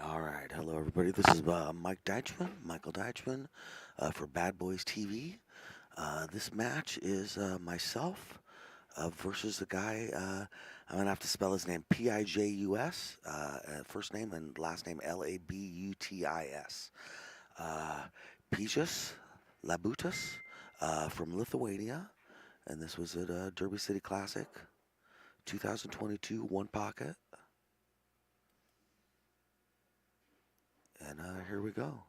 All right, hello everybody. This is Michael Deitchman, for Bad Boys TV. This match is myself versus the guy. I'm gonna have to spell his name Pijus, first name and last name Labutis. Uh, Pijus Labutis from Lithuania, and this was at Derby City Classic, 2022, one pocket, and here we go.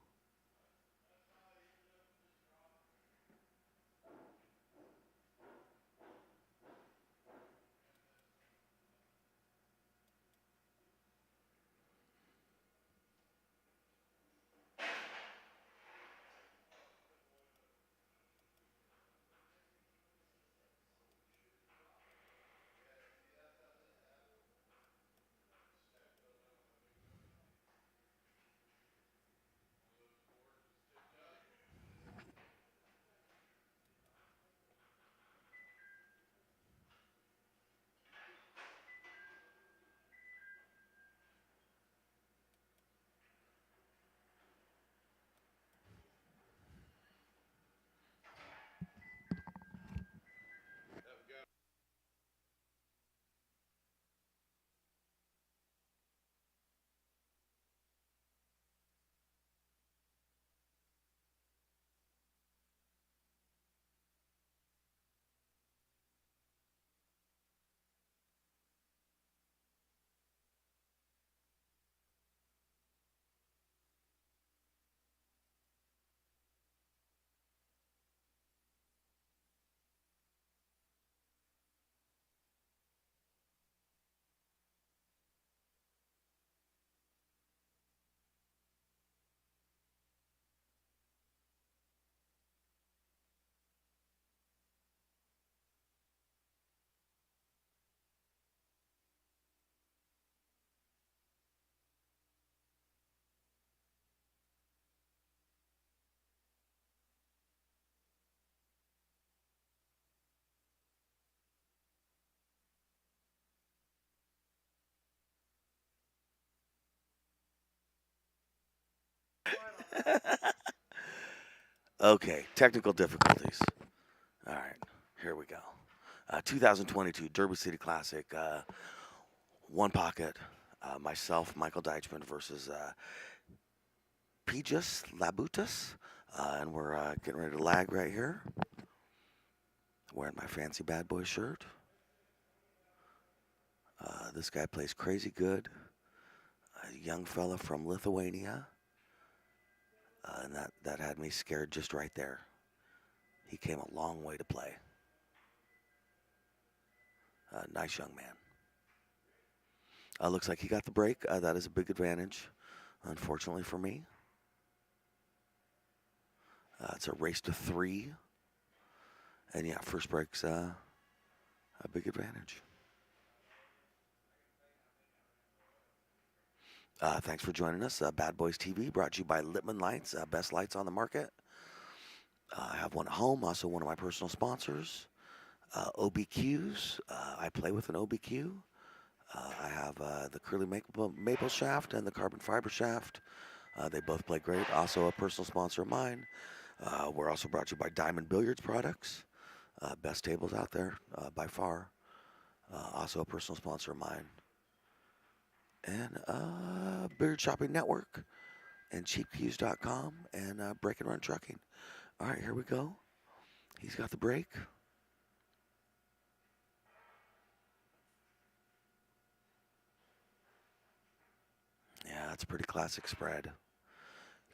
Okay, technical difficulties. All right, here we go. 2022 Derby City Classic, one pocket. Myself, Michael Deitchman versus Pijus Labutis. And we're getting ready to lag right here. Wearing my fancy bad boy shirt. This guy plays crazy good. A young fella from Lithuania. And that had me scared just right there. He came a long way to play. Nice young man. Looks like he got the break. That is a big advantage, unfortunately for me. It's a race to three. And yeah, first break's a big advantage. Thanks for joining us. Bad Boys TV brought to you by Littman Lights, best lights on the market. I have one at home, also one of my personal sponsors. OBQs. I play with an OBQ. I have the curly maple shaft and the carbon fiber shaft. They both play great. Also a personal sponsor of mine. We're also brought to you by Diamond Billiards Products. Best tables out there by far. Also a personal sponsor of mine. And Billiard Shopping Network and cheapkeys.com and Break and Run Trucking. All right, here we go. He's got the break. Yeah, that's a pretty classic spread.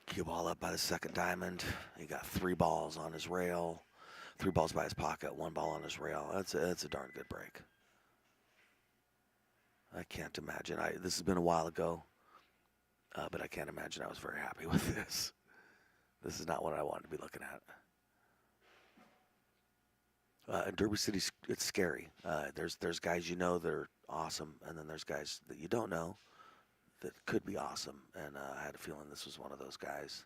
Cue ball up by the second diamond. He got three balls on his rail, three balls by his pocket, one ball on his rail. That's a darn good break. I can't imagine. This has been a while ago, but I can't imagine I was very happy with this. This is not what I wanted to be looking at. In Derby City, it's scary. There's guys you know that are awesome, and then there's guys that you don't know that could be awesome. And I had a feeling this was one of those guys.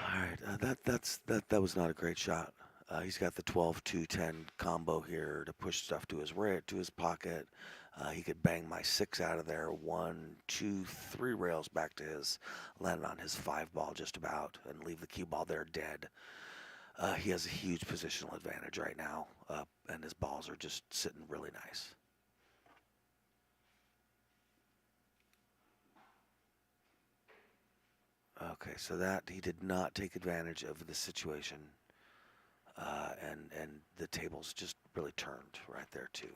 All right, that was not a great shot. He's got the 12-2-10 combo here to push stuff to his pocket. He could bang my 6 out of there, 1, 2, 3 rails back to his, landing on his 5 ball just about, and leave the cue ball there dead. He has a huge positional advantage right now, and his balls are just sitting really nice. Okay, so that he did not take advantage of the situation, and the tables just really turned right there too.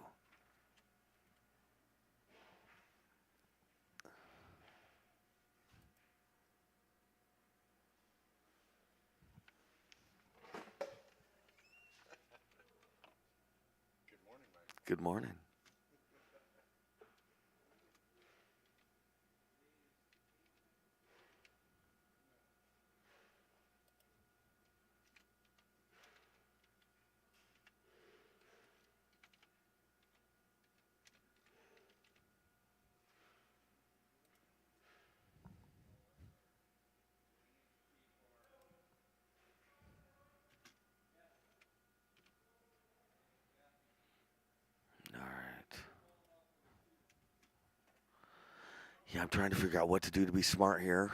Good morning. All right. Yeah, I'm trying to figure out what to do to be smart here.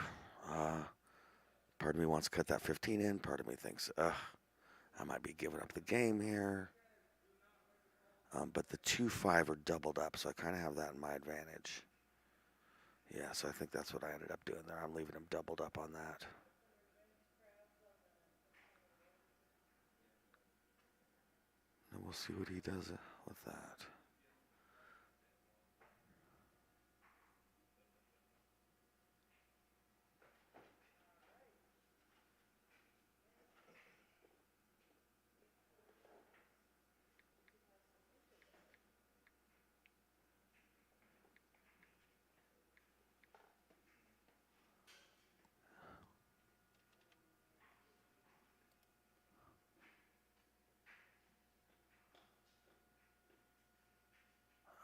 Part of me wants to cut that 15 in. Part of me thinks, I might be giving up the game here. But the 2-5 are doubled up, so I kind of have that in my advantage. Yeah, so I think that's what I ended up doing there. I'm leaving him doubled up on that. And we'll see what he does with that.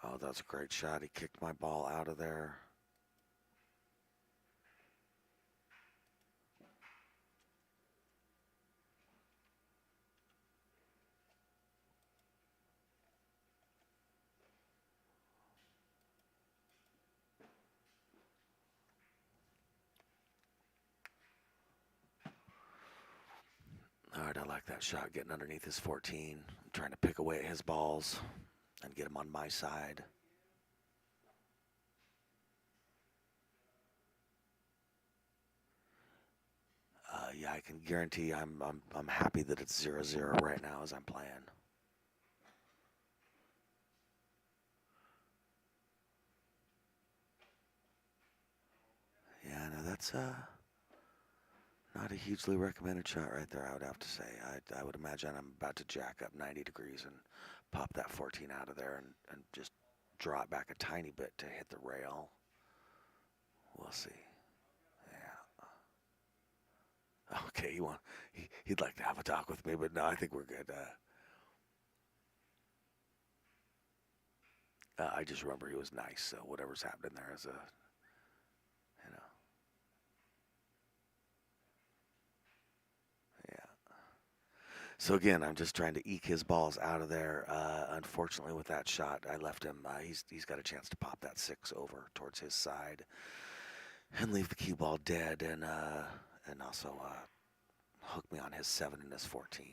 Oh, that's a great shot. He kicked my ball out of there. All right, I like that shot, getting underneath his 14. I'm trying to pick away at his balls and get him on my side. Yeah, I can guarantee I'm happy that it's 0-0 right now as I'm playing. Yeah, no, that's not a hugely recommended shot right there, I would have to say. I would imagine I'm about to jack up 90 degrees and pop that 14 out of there and just draw it back a tiny bit to hit the rail. We'll see. Yeah. Okay, he'd like to have a talk with me, but no, I think we're good. I just remember he was nice, so whatever's happening there is yeah. So again, I'm just trying to eke his balls out of there. Unfortunately, with that shot, I left him. He's got a chance to pop that 6 over towards his side and leave the cue ball dead, and also hook me on his 7 and his 14.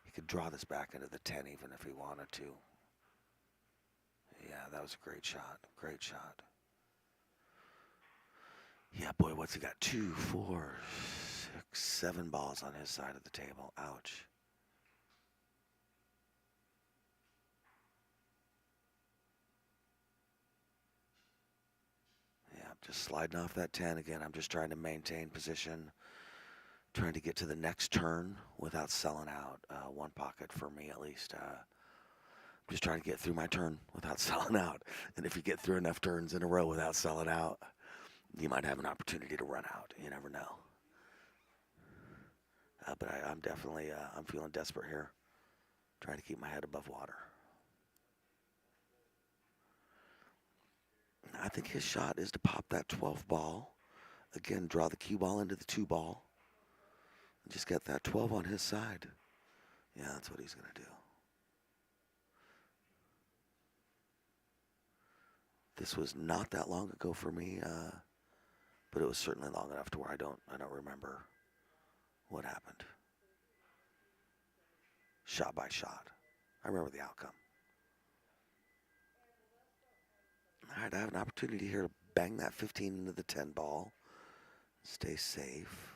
He could draw this back into the 10 even if he wanted to. Yeah, that was a great shot. Great shot. Yeah, boy, what's he got? 2, 4, 6, 7 balls on his side of the table. Ouch. Yeah, just sliding off that 10 again. I'm just trying to maintain position, trying to get to the next turn without selling out. One pocket for me at least. Just trying to get through my turn without selling out. And if you get through enough turns in a row without selling out, you might have an opportunity to run out. You never know. But I'm definitely, I'm feeling desperate here. Trying to keep my head above water. I think his shot is to pop that 12 ball. Again, draw the cue ball into the 2 ball. And just get that 12 on his side. Yeah, that's what he's going to do. This was not that long ago for me, but it was certainly long enough to where I don't remember what happened. Shot by shot. I remember the outcome. All right, I have an opportunity here to bang that 15 into the 10 ball. Stay safe.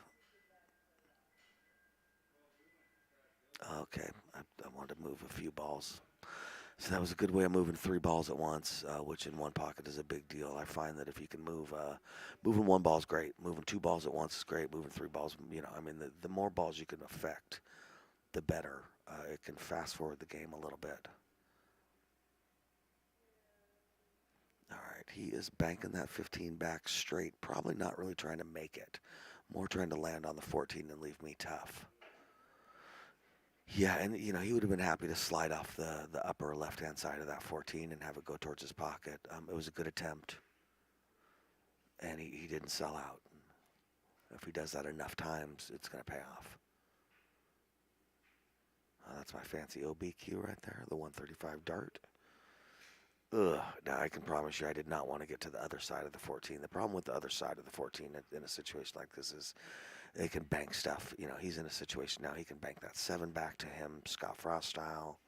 Okay, I wanted to move a few balls. So that was a good way of moving 3 balls at once, which in one pocket is a big deal. I find that if you can moving 1 ball is great. Moving 2 balls at once is great. Moving 3 balls, the more balls you can affect, the better. It can fast forward the game a little bit. All right, he is banking that 15 back straight. Probably not really trying to make it. More trying to land on the 14 and leave me tough. Yeah, and he would have been happy to slide off the upper left-hand side of that 14 and have it go towards his pocket. It was a good attempt, and he didn't sell out. If he does that enough times, it's going to pay off. That's my fancy OBQ right there, the 135 dart. Ugh, now I can promise you I did not want to get to the other side of the 14. The problem with the other side of the 14 in a situation like this is they can bank stuff. He's in a situation now he can bank that 7 back to him, Scott Frost style.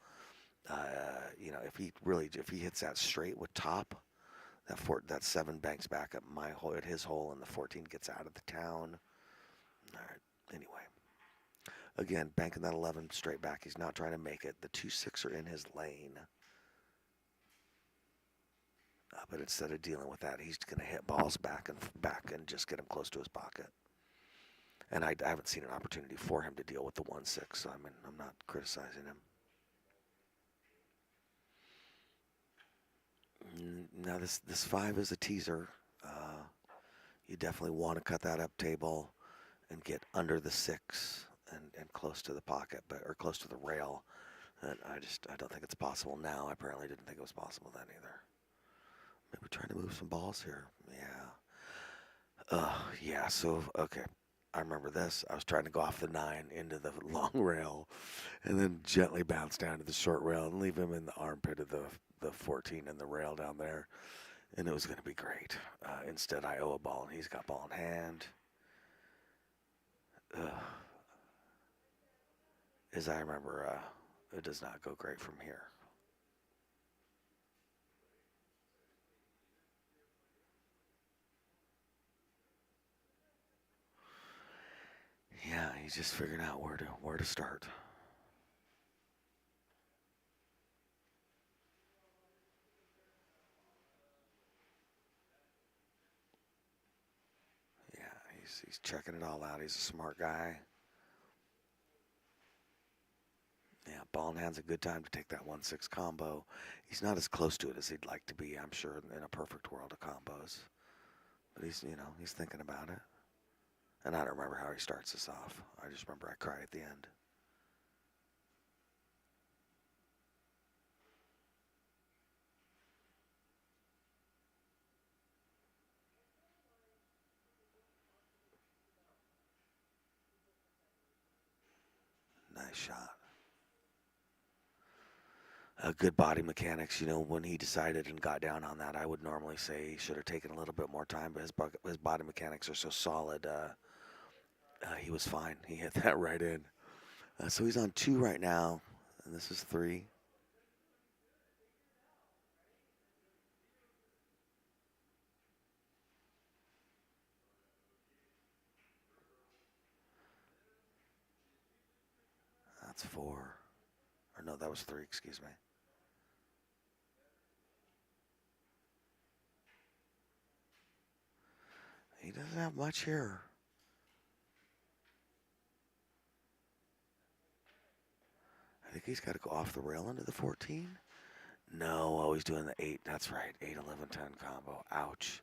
If he hits that straight with top, that 7 banks back up my hole at his hole, and the 14 gets out of the town. All right. Anyway, again, banking that 11 straight back. He's not trying to make it. The 2-6 are in his lane. But instead of dealing with that, he's going to hit balls back and just get him close to his pocket. And I haven't seen an opportunity for him to deal with the 1-6, so I'm not criticizing him. Now this 5 is a teaser. You definitely want to cut that up table and get under the 6 and close to the pocket, or close to the rail. And I don't think it's possible now. I apparently didn't think it was possible then either. Maybe trying to move some balls here. Yeah. So okay, I remember this. I was trying to go off the 9 into the long rail, and then gently bounce down to the short rail and leave him in the armpit of the 14 and the rail down there, and it was going to be great. Instead, I owe a ball, and he's got ball in hand. As I remember, it does not go great from here. Yeah, he's just figuring out where to start. Yeah, he's checking it all out. He's a smart guy. Yeah, ball in hand's a good time to take that 1-6 combo. He's not as close to it as he'd like to be, I'm sure, in a perfect world of combos. But he's thinking about it. And I don't remember how he starts this off. I just remember I cry at the end. Nice shot. Good body mechanics. When he decided and got down on that, I would normally say he should have taken a little bit more time, but his body mechanics are so solid. He was fine. He hit that right in. So he's on 2 right now, and this is 3. That's 4. Or no, that was 3, excuse me. He doesn't have much here. I think he's got to go off the rail into the 14. No, he's doing the 8. That's right, 8, 11, 10 combo. Ouch.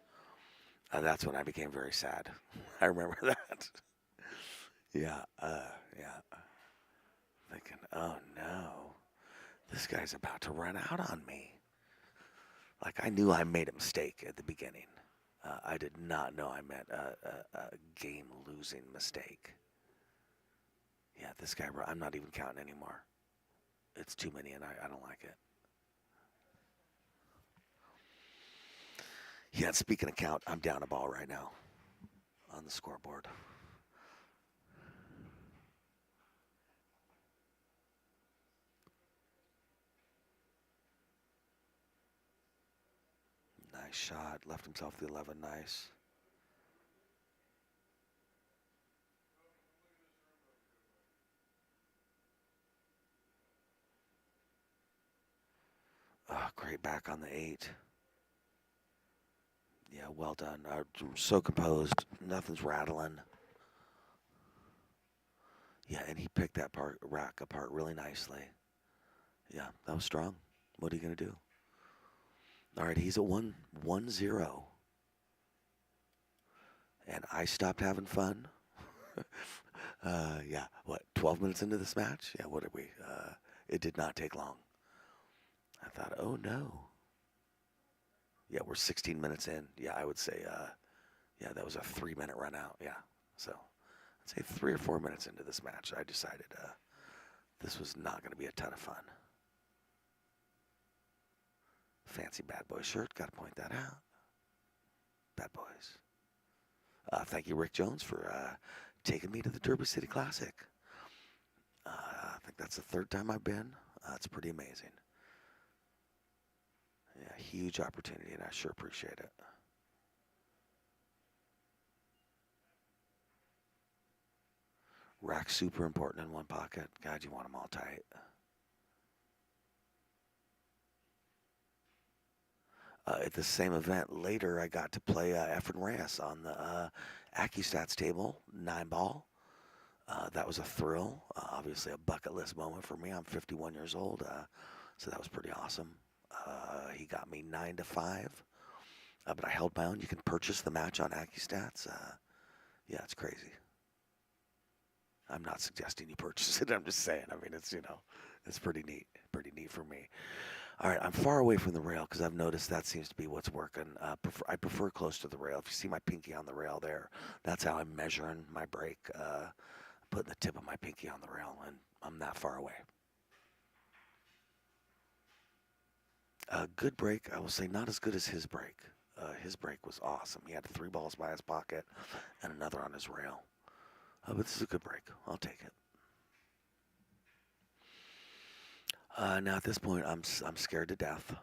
That's when I became very sad. I remember that. Yeah. Thinking, oh no, this guy's about to run out on me. Like, I knew I made a mistake at the beginning. I did not know I meant a game-losing mistake. Yeah, this guy, I'm not even counting anymore. It's too many, and I don't like it. Yeah, speaking of count, I'm down a ball right now on the scoreboard. Nice shot. Left himself the 11. Nice. Oh, great back on the 8. Yeah, well done. So composed. Nothing's rattling. Yeah, and he picked that rack apart really nicely. Yeah, that was strong. What are you going to do? All right, he's at 1-0. And I stopped having fun. Yeah, what, 12 minutes into this match? Yeah, what did we? It did not take long. I thought, oh no. Yeah, we're 16 minutes in. Yeah, I would say, yeah, that was a 3-minute run out. Yeah, so I'd say 3 or 4 minutes into this match, I decided this was not going to be a ton of fun. Fancy Bad Boy shirt, got to point that out. Bad Boys. Thank you, Rick Jones, for taking me to the Derby City Classic. I think that's the 3rd time I've been. It's pretty amazing. Yeah, huge opportunity, and I sure appreciate it. Rack super important in one pocket. God, you want them all tight. At the same event later, I got to play Efren Reyes on the AccuStats table, 9-ball. That was a thrill. Obviously, a bucket list moment for me. I'm 51 years old, so that was pretty awesome. He got me 9-5, but I held my own. You can purchase the match on AccuStats. Yeah, it's crazy. I'm not suggesting you purchase it. I'm just saying. I mean, it's it's pretty neat. Pretty neat for me. All right, I'm far away from the rail because I've noticed that seems to be what's working. I prefer close to the rail. If you see my pinky on the rail there, that's how I'm measuring my break. Putting the tip of my pinky on the rail, and I'm that far away. Good break. I will say not as good as his break. His break was awesome. He had 3 balls by his pocket and another on his rail. But this is a good break. I'll take it. Now at this point, I'm scared to death.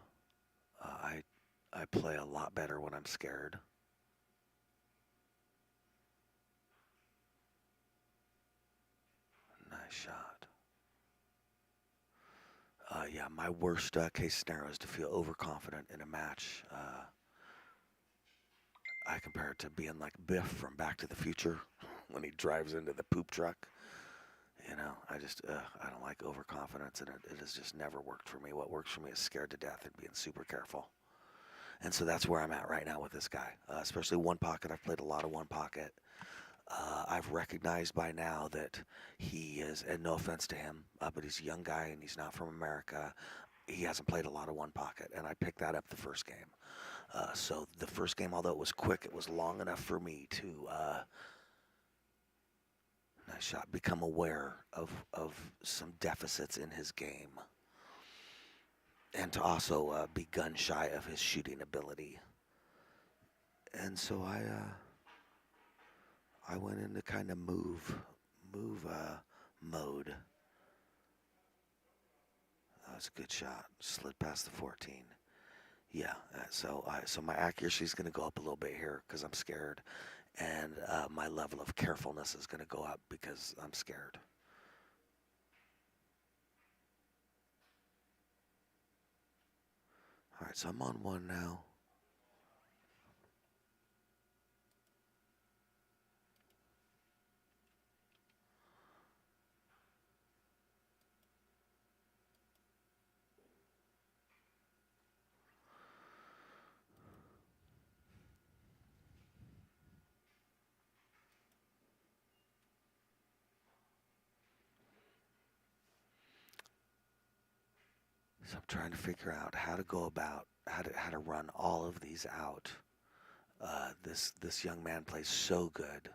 I play a lot better when I'm scared. Nice shot. Yeah, my worst case scenario is to feel overconfident in a match. I compare it to being like Biff from Back to the Future when he drives into the poop truck. I don't like overconfidence, and it has just never worked for me. What works for me is scared to death and being super careful. And so that's where I'm at right now with this guy, especially one pocket. I've played a lot of one pocket. I've recognized by now that he is, and no offense to him, but he's a young guy and he's not from America. He hasn't played a lot of one pocket, and I picked that up the first game. So the first game, although it was quick, it was long enough for me to, nice shot, become aware of some deficits in his game. And to also be gun shy of his shooting ability. And so I went into kind of move mode. That was a good shot. Slid past the 14. Yeah, so my accuracy is going to go up a little bit here because I'm scared, and my level of carefulness is going to go up because I'm scared. All right, so I'm on 1 now. So I'm trying to figure out how to go about how to run all of these out. This young man plays so good,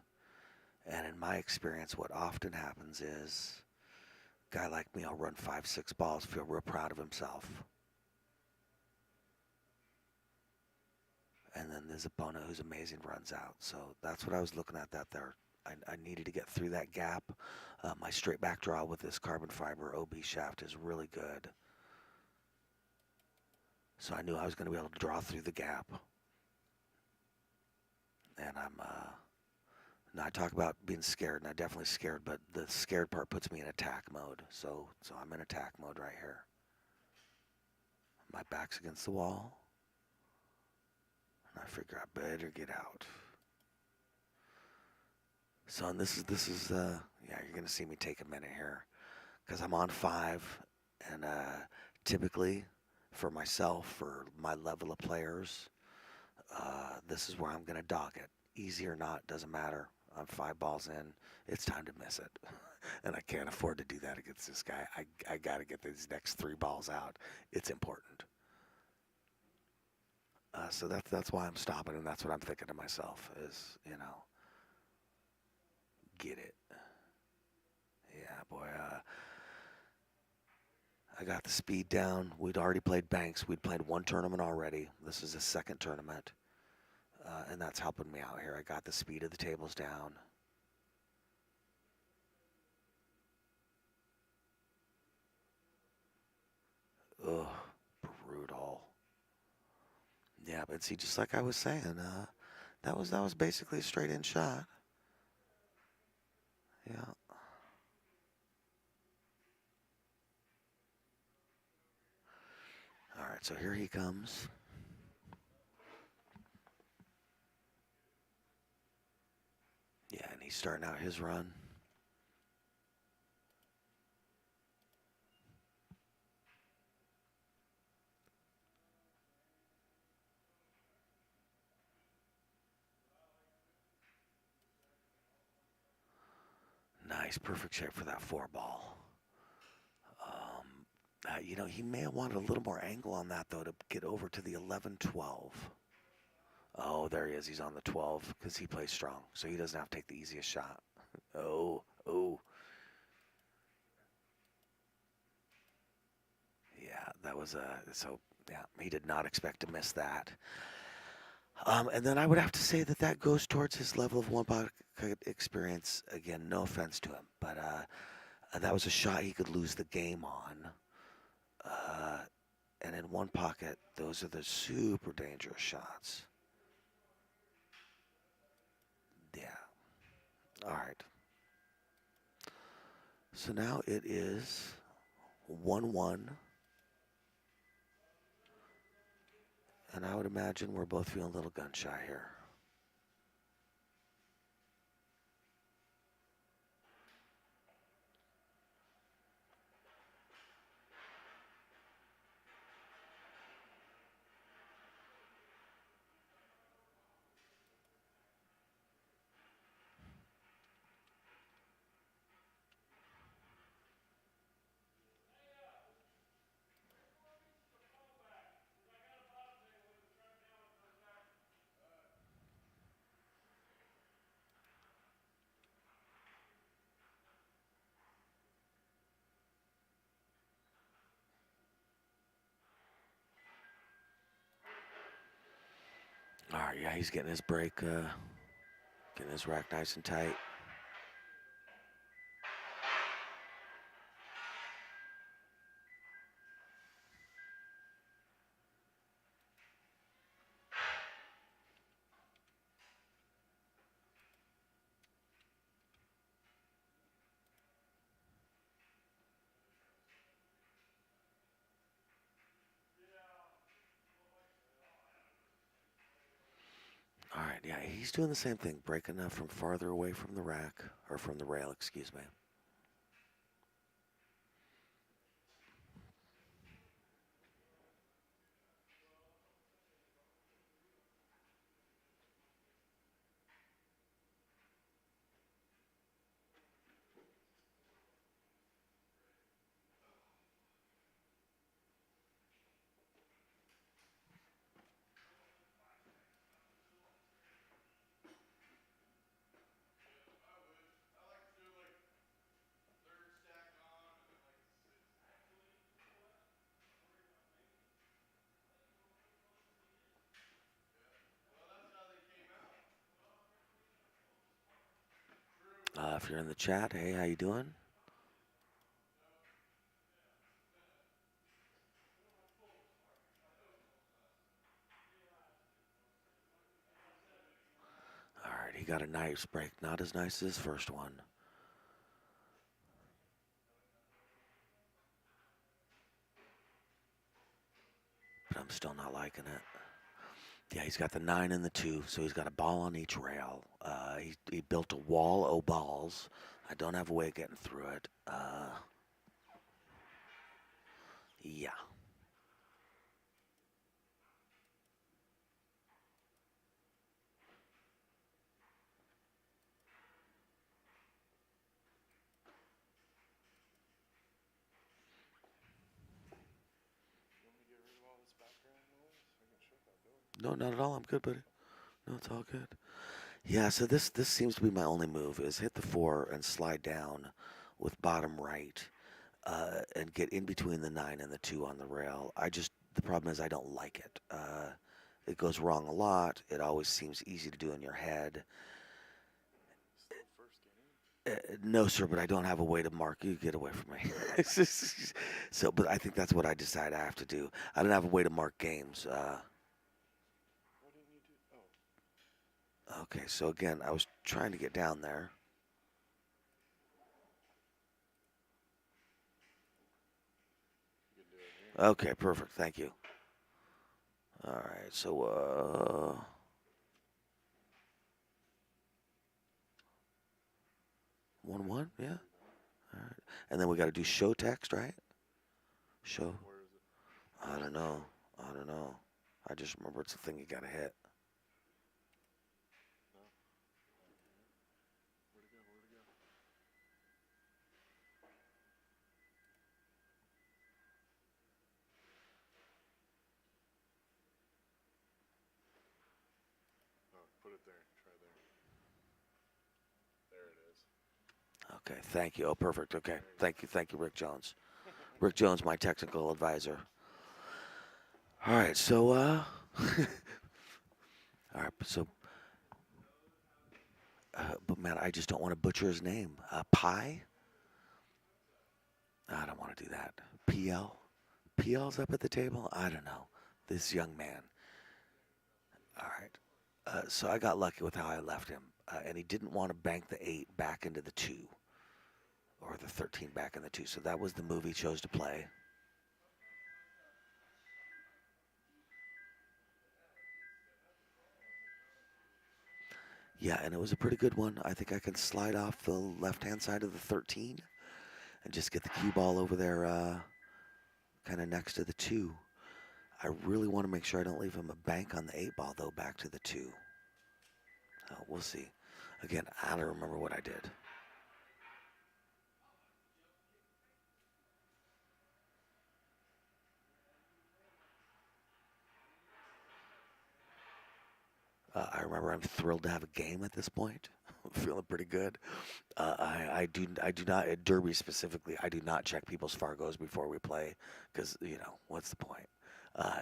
and in my experience, what often happens is, a guy like me, I'll run 5-6 balls, feel real proud of himself, and then this opponent who's amazing runs out. So that's what I was looking at that there. I needed to get through that gap. My straight back draw with this carbon fiber OB shaft is really good. So I knew I was going to be able to draw through the gap. And now I talk about being scared, and I'm definitely scared, but the scared part puts me in attack mode. So I'm in attack mode right here. My back's against the wall. And I figure I better get out. So and this is yeah, you're gonna see me take a minute here, because I'm on 5, and typically for myself, for my level of players, this is where I'm gonna dog it. Easy or not, doesn't matter. I'm 5 balls in. It's time to miss it, and I can't afford to do that against this guy. I gotta get these next 3 balls out. It's important. So that's why I'm stopping, and that's what I'm thinking to myself is, get it. Yeah, boy. I got the speed down. We'd already played banks. We'd played 1 tournament already. This is a 2nd tournament, and that's helping me out here. I got the speed of the tables down. Ugh, brutal. Yeah, but see, just like I was saying, that was basically a straight in shot. Yeah. All right, so here he comes. Yeah, and he's starting out his run. Nice, perfect shape for that 4 ball. He may have wanted a little more angle on that, though, to get over to the 11-12. Oh, there he is. He's on the 12 because he plays strong, so he doesn't have to take the easiest shot. Oh. Yeah, that was yeah, he did not expect to miss that. And then I would have to say that goes towards his level of one pocket experience. Again, no offense to him, but that was a shot he could lose the game on. And in one pocket, those are the super dangerous shots. Yeah. All right. So now it is 1-1. And I would imagine we're both feeling a little gun shy here. All right, yeah, he's getting his break, getting his rack nice and tight. All right, yeah, he's doing the same thing, breaking up from farther away from the rack, or from the rail, excuse me. if you're in the chat. Hey, how you doing? All right, he got a nice break. Not as nice as his first one. But I'm still not liking it. Yeah, he's got the 9 and the 2, so he's got a ball on each rail. He built a wall of balls. I don't have a way of getting through it. Yeah. No, not at all. I'm good, buddy. No, it's all good. Yeah, so this seems to be my only move is hit the 4 and slide down with bottom right and get in between the 9 and the 2 on the rail. The problem is I don't like it. It goes wrong a lot. It always seems easy to do in your head. No, sir, but I don't have a way to mark you. Get away from me. So, but I think that's what I decide I have to do. I don't have a way to mark games. Okay, so again, I was trying to get down there. Okay, perfect. Thank you. All right, so 1-1, yeah. All right, and then we got to do show text, right? Show. I don't know. I don't know. I just remember it's a thing you got to hit. Okay, thank you. Oh, perfect. Okay, thank you, Rick Jones. Rick Jones, my technical advisor. All right, so all right, so but man, I just don't want to butcher his name. Pi? I don't want to do that. PL? PL's up at the table? I don't know. This young man. All right. So I got lucky with how I left him, and he didn't want to bank the 8 back into the 2, or the 13 back in the 2. So that was the move he chose to play. Yeah, and it was a pretty good one. I think I can slide off the left-hand side of the 13 and just get the cue ball over there, kind of next to the 2. I really want to make sure I don't leave him a bank on the 8 ball, though, back to the 2. We'll see. Again, I don't remember what I did. I remember I'm thrilled to have a game at this point. I'm feeling pretty good. I do not at Derby specifically. I do not check people's Fargos before we play because what's the point?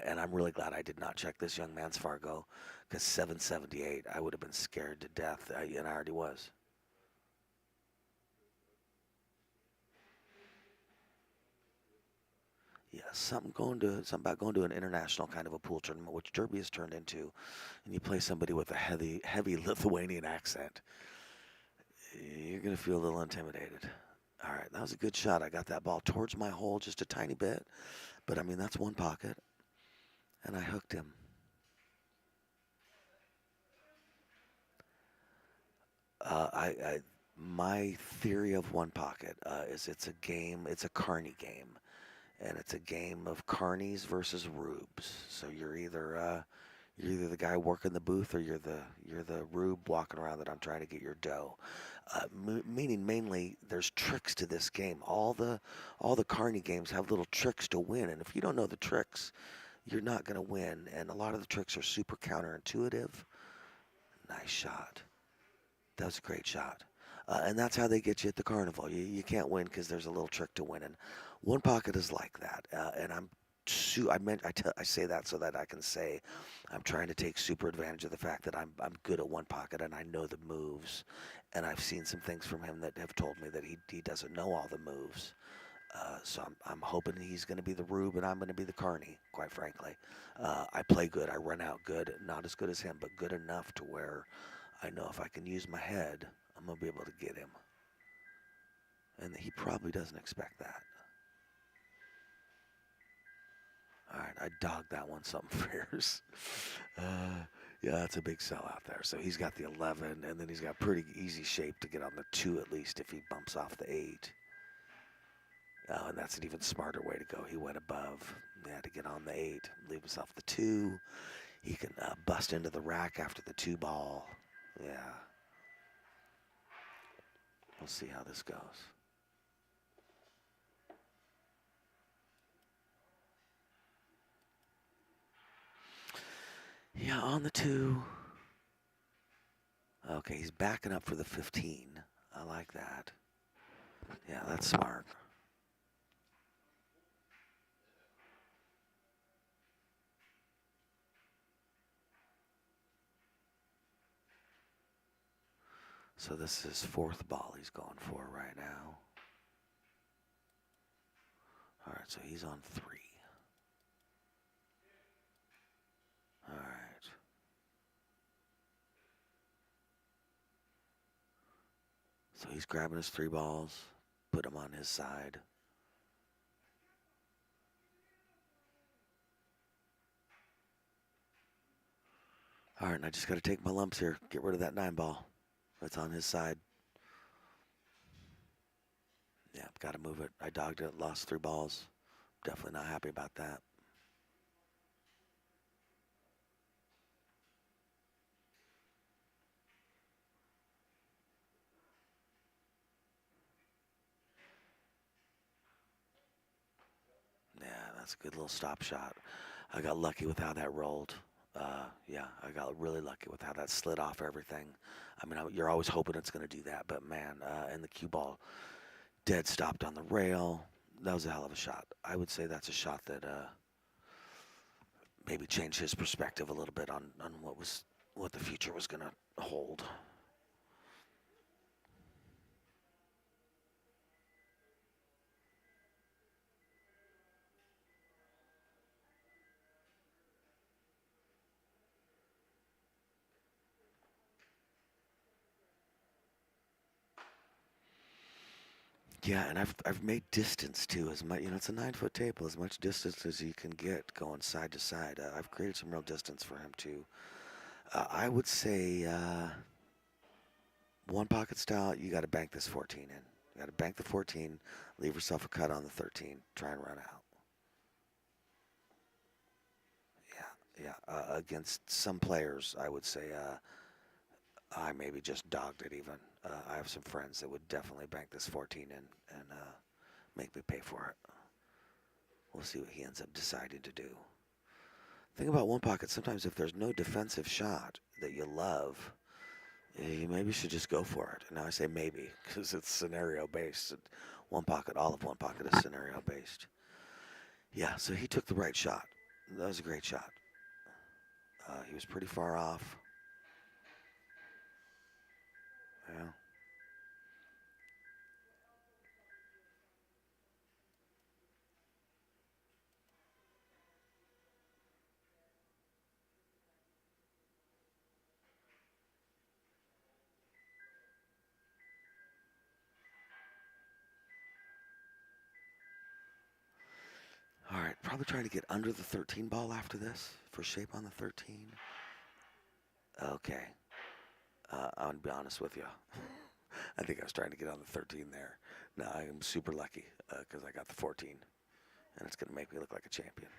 And I'm really glad I did not check this young man's Fargo because 778 I would have been scared to death, and I already was. Yeah, something about going to an international kind of a pool tournament, which Derby has turned into, and you play somebody with a heavy Lithuanian accent. You're gonna feel a little intimidated. All right, that was a good shot. I got that ball towards my hole just a tiny bit, but I mean that's one pocket, and I hooked him. My theory of one pocket is it's a game. It's a carny game, and it's a game of carnies versus rubes. So you're either the guy working the booth or you're the rube walking around that I'm trying to get your dough. Meaning mainly there's tricks to this game. All the carny games have little tricks to win, and if you don't know the tricks, you're not going to win. And a lot of the tricks are super counterintuitive. Nice shot. That was a great shot. And that's how they get you at the carnival. You can't win because there's a little trick to winning. One pocket is like that, and I say that so that I can say I'm trying to take super advantage of the fact that I'm good at one pocket and I know the moves, and I've seen some things from him that have told me that he doesn't know all the moves. So I'm hoping he's going to be the Rube and I'm going to be the Carney, quite frankly. I play good, I run out good, not as good as him, but good enough to where I know if I can use my head, I'm going to be able to get him. And he probably doesn't expect that. All right, I dogged that one something fierce. Yeah, that's a big sell out there. So he's got the 11, and then he's got pretty easy shape to get on the 2 at least if he bumps off the 8. Oh, and that's an even smarter way to go. He went above. He had to get on the 8, leave himself the 2. He can bust into the rack after the 2 ball. Yeah. We'll see how this goes. Yeah, on the 2. Okay, he's backing up for the 15. I like that. Yeah, that's smart. So this is 4th ball he's going for right now. All right, so he's on 3. All right. So he's grabbing his 3 balls, put them on his side. All right, and I just got to take my lumps here. Get rid of that 9 ball. That's on his side. Yeah, got to move it. I dogged it, lost 3 balls. Definitely not happy about that. Yeah, that's a good little stop shot. I got lucky with how that rolled. Yeah, I got really lucky with how that slid off everything. I mean, you're always hoping it's going to do that, but man, and the cue ball dead stopped on the rail. That was a hell of a shot. I would say that's a shot that maybe changed his perspective a little bit on what the future was going to hold. Yeah, and I've made distance too, as much, it's a 9-foot table, as much distance as you can get going side to side. I've created some real distance for him too. I would say one pocket style, you got to bank this 14 in. You got to bank the 14, leave yourself a cut on the 13, try and run out. Yeah, yeah. Against some players, I would say I maybe just dogged it even. I have some friends that would definitely bank this 14 in and make me pay for it. We'll see what he ends up deciding to do. Thing about one pocket, sometimes if there's no defensive shot that you love, you maybe should just go for it. Now I say maybe because it's scenario based. One pocket, all of one pocket is scenario based. Yeah, so he took the right shot. That was a great shot. He was pretty far off. Yeah. All right, probably trying to get under the 13 ball after this for shape on the 13. Okay. I'm going to be honest with you. I think I was trying to get on the 13 there. No, I am super lucky because I got the 14, and it's going to make me look like a champion.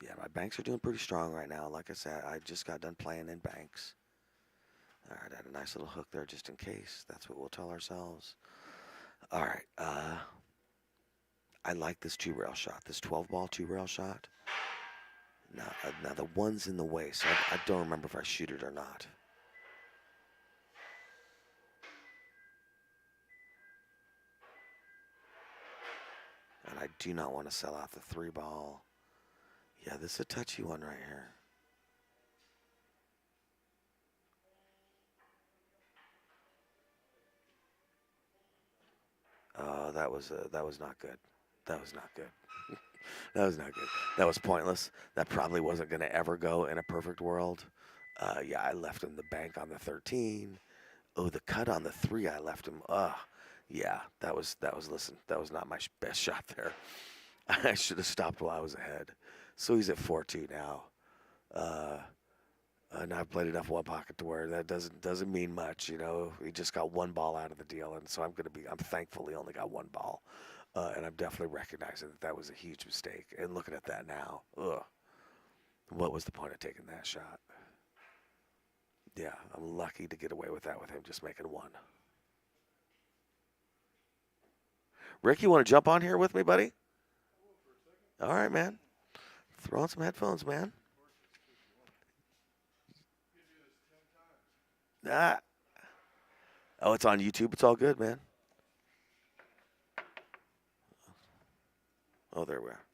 Yeah, my banks are doing pretty strong right now. Like I said, I just got done playing in banks. All right, I had a nice little hook there just in case. That's what we'll tell ourselves. All right, I like this 2-rail shot, this 12-ball 2-rail shot. Now the one's in the way, so I don't remember if I shoot it or not. and I do not want to sell out the 3 ball. Yeah, this is a touchy one right here. Oh, that was not good. That was not good. That was not good. That was pointless. That probably wasn't going to ever go in a perfect world. Yeah, I left him the bank on the 13. Oh, the cut on the 3, I left him. Yeah, that was listen, that was not my best shot there. I should have stopped while I was ahead. So he's at 4-2 now. And I've played enough one pocket to where that doesn't mean much, you know. He just got 1 ball out of the deal, and so I'm thankfully only got 1 ball, and I'm definitely recognizing that was a huge mistake. And looking at that now, what was the point of taking that shot? Yeah, I'm lucky to get away with that with him just making 1. Rick, you want to jump on here with me, buddy? All right, man. Throw on some headphones, man. Ah. Oh, it's on YouTube. It's all good, man. Oh, there we are.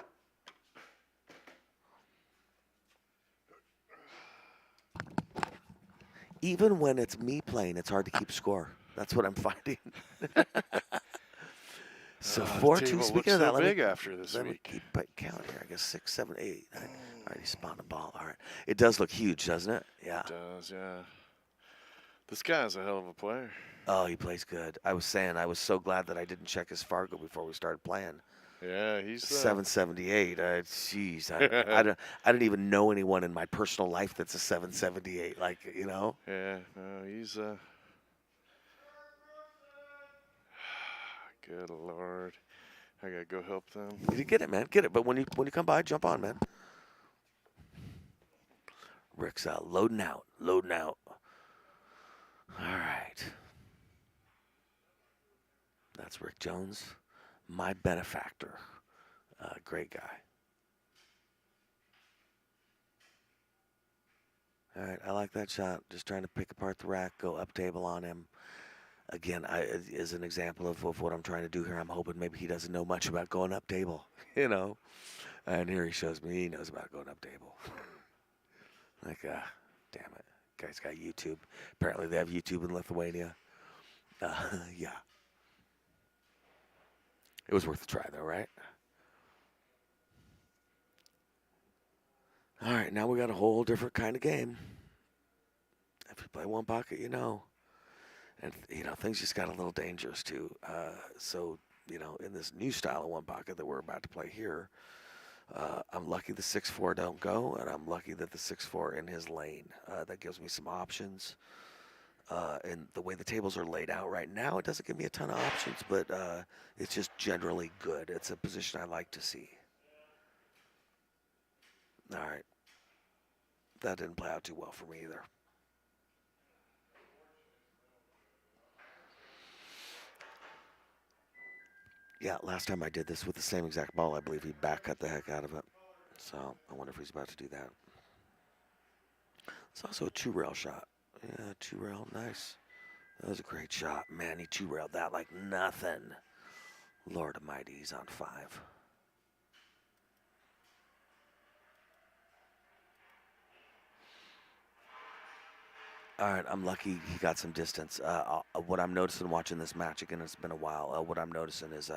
Even when it's me playing, it's hard to keep score. That's what I'm finding. So 4-2. Speaking of that, big after this let me week. keep count here. I guess 6, 7, 8. All right, he spawned a ball. All right. It does look huge, doesn't it? Yeah. It does, yeah. This guy's a hell of a player. Oh, he plays good. I was saying I was so glad that I didn't check his Fargo before we started playing. Yeah, he's 778. Jeez, I don't even know anyone in my personal life that's a 778. Like, you know. Yeah, no, he's good Lord, I gotta go help them. You get it, man. Get it. But when you come by, jump on, man. Rick's loading out. Loading out. All right. That's Rick Jones, my benefactor. Great guy. All right, I like that shot. Just trying to pick apart the rack, go up table on him. Again, as an example of what I'm trying to do here, I'm hoping maybe he doesn't know much about going up table, you know. And here he shows me he knows about going up table. Like, damn it. Guy's got YouTube. Apparently they have YouTube in Lithuania. Yeah. It was worth a try, though, right? All right, now we got a whole different kind of game. If you play one pocket, you know. And, you know, things just got a little dangerous, too. So, you know, in this new style of one pocket that we're about to play here, I'm lucky the 6-4 don't go, and I'm lucky that the 6-4 in his lane. That gives me some options. And the way the tables are laid out right now, it doesn't give me a ton of options, but it's just generally good. It's a position I like to see. All right. That didn't play out too well for me either. Yeah, last time I did this with the same exact ball, I believe he back cut the heck out of it. So I wonder if he's about to do that. It's also a 2-rail shot. Yeah, 2-rail, nice. That was a great shot. Man, he 2-railed that like nothing. Lord almighty, he's on 5. All right, I'm lucky he got some distance. What I'm noticing watching this match, again, it's been a while, what I'm noticing is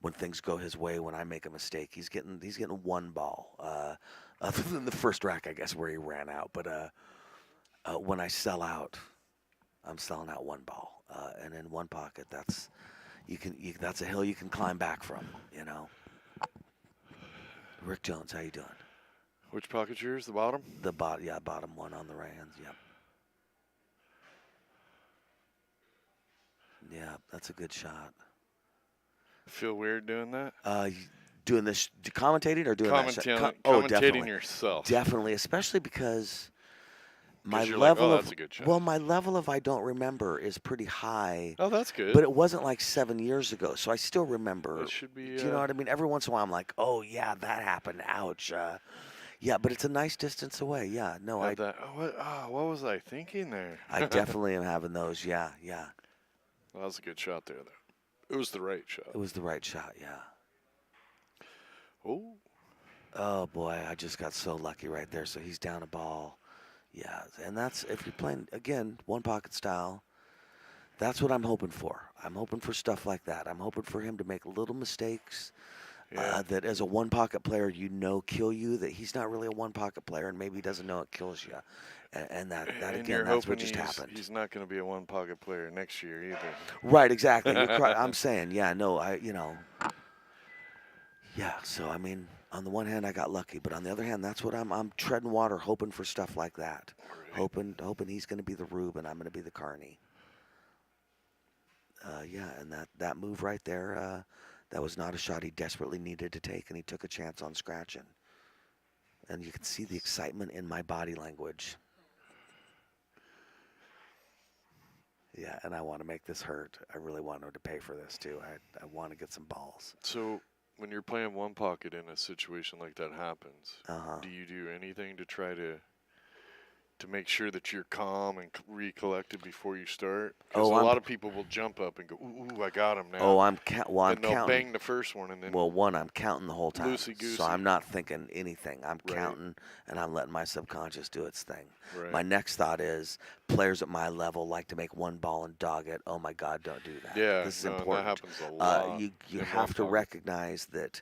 when things go his way, when I make a mistake, he's getting 1 ball. Other than the first rack, I guess, where he ran out. But when I sell out, I'm selling out 1 ball. And in one pocket, that's a hill you can climb back from, you know. Rick Jones, how you doing? Which pocket's yours? The bottom? Bottom one on the right hands, yep. Yeah, that's a good shot. Feel weird doing that? Doing this, commentating or doing that shot? Commentating definitely. yourself. Definitely, especially because my you're level like, oh, of that's a good shot. well, my level of I don't remember is pretty high. Oh, that's good. But it wasn't like 7 years ago, so I still remember. It should be. Do you know what I mean? Every once in a while, I'm like, oh yeah, that happened. Ouch. Yeah, but it's a nice distance away. Yeah, no, what was I thinking there? I definitely am having those. Yeah. Well, that was a good shot there, though. It was the right shot. It was the right shot. Yeah. Oh, Oh boy, I just got so lucky right there. So he's down a ball. Yeah, and that's if you're playing again one pocket style. That's what I'm hoping for. I'm hoping for stuff like that. I'm hoping for him to make little mistakes yeah. that, as a one pocket player, kill you. That he's not really a one pocket player, and maybe he doesn't know it kills you. And that And again, you're that's hoping what just happened. he's not going to be a one pocket player next year Right, exactly. You're correct. either. I'm saying, yeah, no, yeah. So I mean, on the one hand, I got lucky, but on the other hand, that's what I'm treading water, hoping for stuff like that. Right. Hoping he's going to be the Rube and I'm going to be the Carney. Yeah, and that move right there, that was not a shot he desperately needed to take, and he took a chance on scratching. And you can see the excitement in my body language. Yeah, and I want to make this hurt. I really want him to pay for this too. I want to get some balls. So when you're playing one pocket in a situation like that happens, Uh-huh. do you do anything to try to make sure that you're calm and recollected before you start? Because a lot of people will jump up and go, "Ooh, I got him now." Oh, I'm counting. They'll bang the first one, and then I'm counting the whole time. Loosey-goosey. So I'm not thinking anything. I'm Right. counting, and I'm letting my subconscious do its thing. Right. My next thought is players at my level like to make one ball and dog it. Oh my God, don't do that. Yeah, This is no, important. that happens a lot. You have to recognize that.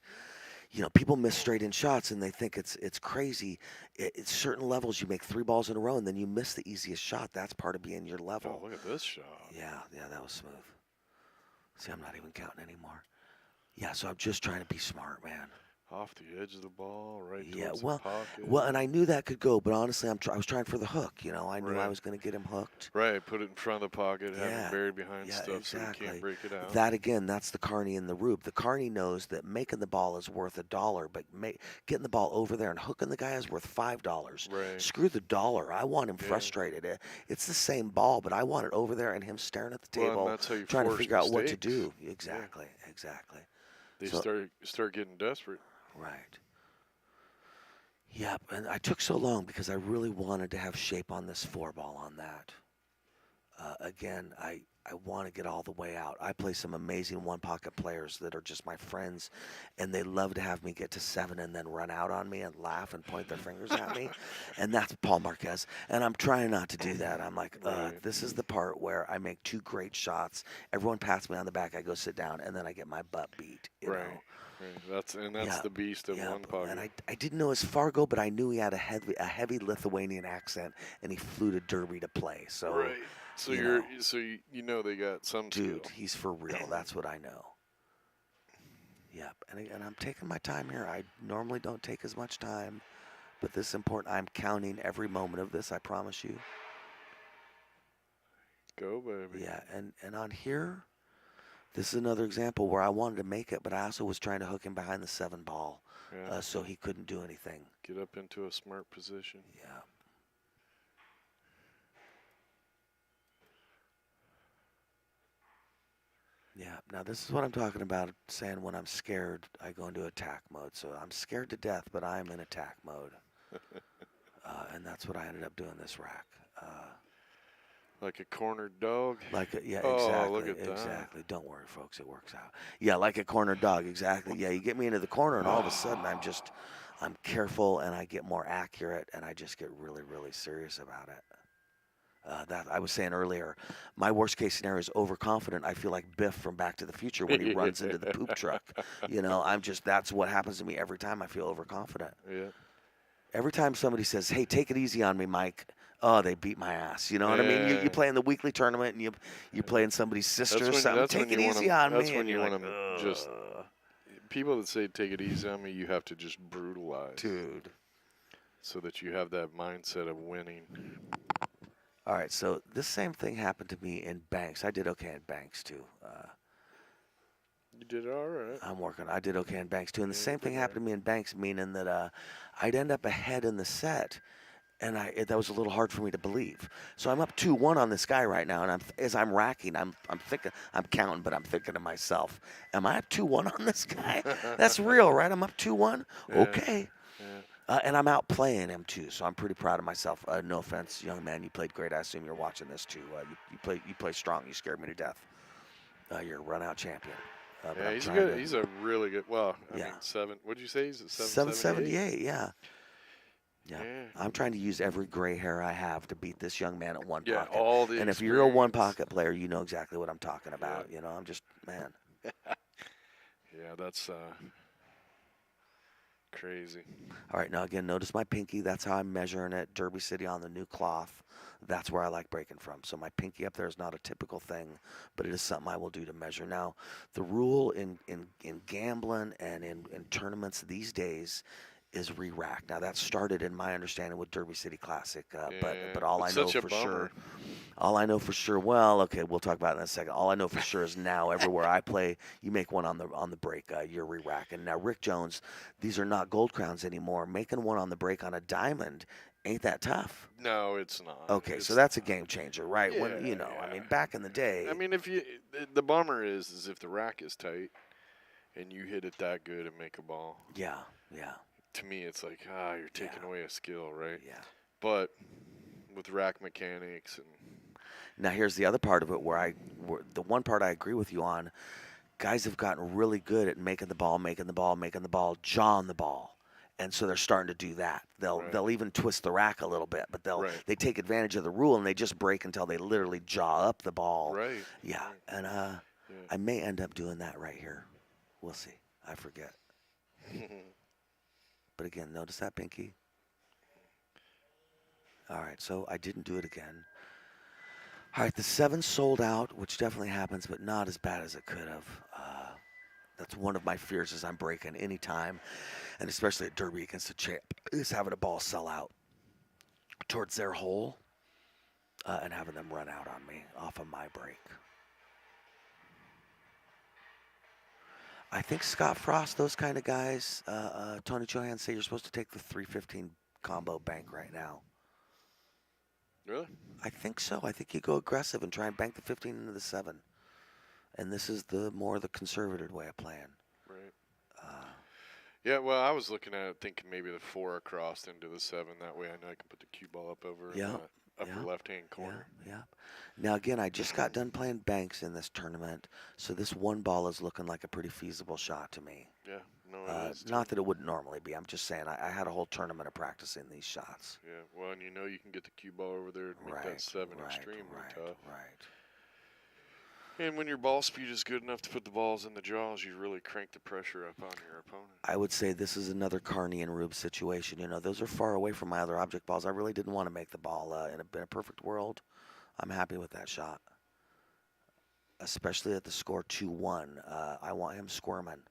People miss straight in shots and they think it's crazy. At certain levels, you make 3 balls in a row and then you miss the easiest shot. That's part of being your level. Oh, look at this shot. Yeah, that was smooth. See, I'm not even counting anymore. Yeah, so I'm just trying to be smart, man. Off the edge of the ball, right Yeah, towards well, the pocket. well, and I knew that could go, but honestly, I was trying for the hook. I knew I Right. was going to get him hooked. Right, put it in front of the pocket, have Yeah, it buried behind stuff exactly. so you can't break it out. That again, that's the Carney and the Rube. The Carney knows that making the ball is worth $1, but getting the ball over there and hooking the guy is worth $5. Right. Screw the dollar. I want him frustrated. It's the same ball, but I want it over there and him staring at the table, Well, and that's how you trying to force figure out what to mistakes. do. Exactly, exactly. They start getting desperate. Right. Yep, and I took so long because I really wanted to have shape on this 4-ball on that. Again, I want to get all the way out. I play some amazing one-pocket players that are just my friends, and they love to have me get to 7 and then run out on me and laugh and point their fingers at me. And that's Paul Marquez. And I'm trying not to do that. I'm like, Right. this is the part where I make 2 great shots. Everyone pats me on the back. I go sit down, and then I get my butt beat. You Right. know? Right. That's the beast of one pocket. And I didn't know his Fargo, but I knew he had a heavy Lithuanian accent, and he flew to Derby to play. So, right. So you know they got some dude, skill. he's for real. That's what I know. Yep, and I'm taking my time here. I normally don't take as much time, but this is important. I'm counting every moment of this. I promise you. Go, baby. Yeah, and on here, this is another example where I wanted to make it, but I also was trying to hook him behind the 7-ball, Yeah. so he couldn't do anything. Get up into a smart position. Yeah. Yeah, now this is what I'm talking about, saying when I'm scared, I go into attack mode. So I'm scared to death, but I'm in attack mode. And that's what I ended up doing this rack. Like a cornered dog. Yeah, Oh, exactly. look at that. Exactly. Don't worry, folks, it works out. Yeah, like a cornered dog, exactly. Yeah, you get me into the corner, and all of a sudden I'm careful, and I get more accurate, and I just get really, really serious about it. That I was saying earlier, my worst case scenario is overconfident. I feel like Biff from Back to the Future when he runs into the poop truck. That's what happens to me every time I feel overconfident. Yeah. Every time somebody says, "Hey, take it easy on me, Mike," oh, they beat my ass. You know what I mean? You play in the weekly tournament and you're playing somebody's sister or something. Take it easy on me. That's when and you you're want like, to just. People that say take it easy on me, you have to just brutalize. Dude. So that you have that mindset of winning. All right, so this same thing happened to me in Banks. I did okay in Banks too. You did all right. I did okay in Banks too, and the same thing happened to me in Banks, meaning that I'd end up ahead in the set, and that was a little hard for me to believe. So I'm up 2-1 on this guy right now, and as I'm racking, I'm thinking, I'm counting, but I'm thinking to myself, am I up 2-1 on this guy? That's real, right? I'm up 2-1. Yeah. Okay. Yeah. And I'm out playing him too, so I'm pretty proud of myself. No offense, young man, you played great. I assume you're watching this too. You play strong. You scared me to death. You're a run-out champion. But Yeah, I'm he's trying good. to. He's a really good. Well, I Yeah. mean, seven. What'd you say? He's at 778. 778. Yeah. Yeah. Yeah. I'm trying to use every gray hair I have to beat this young man at one Yeah, pocket. all the And if you're a one experience. pocket player, you know exactly what I'm talking about. Yeah. You know, I'm just, man. Yeah, that's crazy. All right, now again, notice my pinky. That's how I'm measuring it. Derby City on the new cloth. That's where I like breaking from. So my pinky up there is not a typical thing, but it is something I will do to measure. Now, the rule in gambling and in tournaments these days is re-rack. Now that started in my understanding with Derby City Classic, Yeah, but all I it's know such a for bummer. sure, all I know for sure. Well, okay, we'll talk about it in a second. All I know for sure is now everywhere I play, you make one on the break, you're re-racking. Now Rick Jones, these are not gold crowns anymore. Making one on the break on a diamond ain't that tough. No, it's not. Okay, It's so that's a not. game changer, right? Yeah, When I yeah. mean, back in the day. I mean, if you, the bummer is if the rack is tight and you hit it that good and make a ball. Yeah, yeah. To me, it's like you're taking away a skill, right? Yeah. But with rack mechanics and Now here's the other part of it where the one part I agree with you on. Guys have gotten really good at making the ball, jawing the ball. And so they're starting to do that. They'll even twist the rack a little bit, but they take advantage of the rule and they just break until they literally jaw up the ball. Right. Yeah. Right. And I may end up doing that right here. We'll see. I forget. But again, notice that pinky. All right, so I didn't do it again. All right, the 7 sold out, which definitely happens, but not as bad as it could have. That's one of my fears as I'm breaking any time, and especially at Derby against a champ, is having a ball sell out towards their hole and having them run out on me off of my break. I think Scott Frost, those kind of guys, Tony Chohan say you're supposed to take the 315 combo bank right now. Really? I think so. I think you go aggressive and try and bank the 15 into the 7. And this is the conservative way of playing. Right. Yeah, well, I was looking at it thinking maybe the 4 across into the 7. That way I know I can put the cue ball up over in the upper left-hand corner. Yeah. Now, again, I just got done playing banks in this tournament, so this 1 ball is looking like a pretty feasible shot to me. Yeah, no, it is. Not that it wouldn't normally be. I'm just saying I had a whole tournament of practicing these shots. Yeah, well, and you can get the cue ball over there and make that 7 extremely tough. Right. And when your ball speed is good enough to put the balls in the jaws, you really crank the pressure up on your opponent. I would say this is another Carney and Rube situation. Those are far away from my other object balls. I really didn't want to make the ball. In a perfect world, I'm happy with that shot. Especially at the score 2-1. I want him squirming.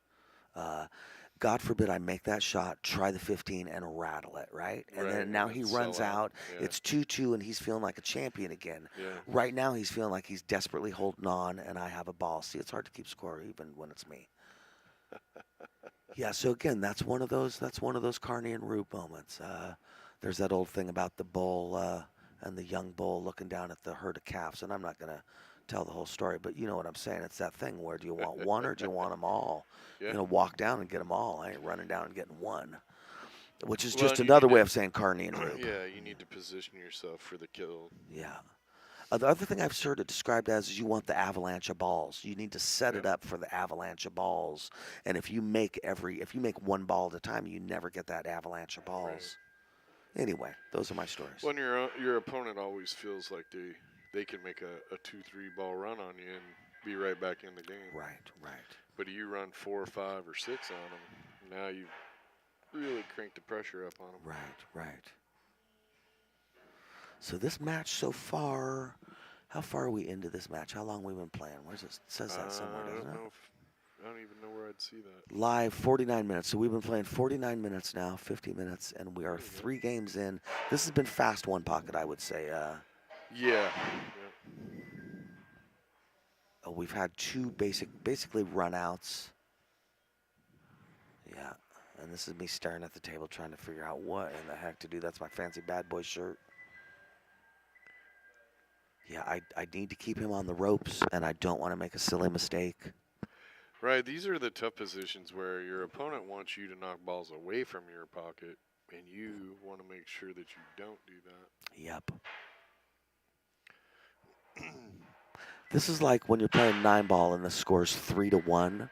God forbid I make that shot, try the 15, and rattle it, right? And then now he runs out. Yeah. It's 2-2, and he's feeling like a champion again. Yeah. Right now he's feeling like he's desperately holding on, and I have a ball. See, it's hard to keep score even when it's me. Yeah, so again, that's one of those Carney and Rube moments. There's that old thing about the bull and the young bull looking down at the herd of calves, and I'm not going to tell the whole story, but you know what I'm saying. It's that thing where do you want one or do you want them all? Yeah. Walk down and get them all. I ain't running down and getting one, which is just another way of saying Carney and Rube. Yeah, you need to position yourself for the kill. Yeah. The other thing I've sort of described as is you want the avalanche of balls. You need to set it up for the avalanche of balls. And if you make 1 ball at a time, you never get that avalanche of balls. Right. Anyway, those are my stories. When your opponent always feels like they can make a 2-3 ball run on you and be right back in the game. Right. But you run 4 or 5 or 6 on them, now you really crank the pressure up on them. Right. So this match so far, how far are we into this match? How long have we been playing? Where's it? It says that somewhere, doesn't it? I don't even know where I'd see that. Live, 49 minutes. So we've been playing 49 minutes now, 50 minutes, and we are 3 games in. This has been fast one pocket, I would say. Yeah. We've had 2 basically run-outs. Yeah, and this is me staring at the table trying to figure out what in the heck to do. That's my fancy bad boy shirt. Yeah, I need to keep him on the ropes, and I don't want to make a silly mistake. Right, these are the tough positions where your opponent wants you to knock balls away from your pocket, and you want to make sure that you don't do that. Yep. This is like when you're playing 9-ball and the score's 3-1.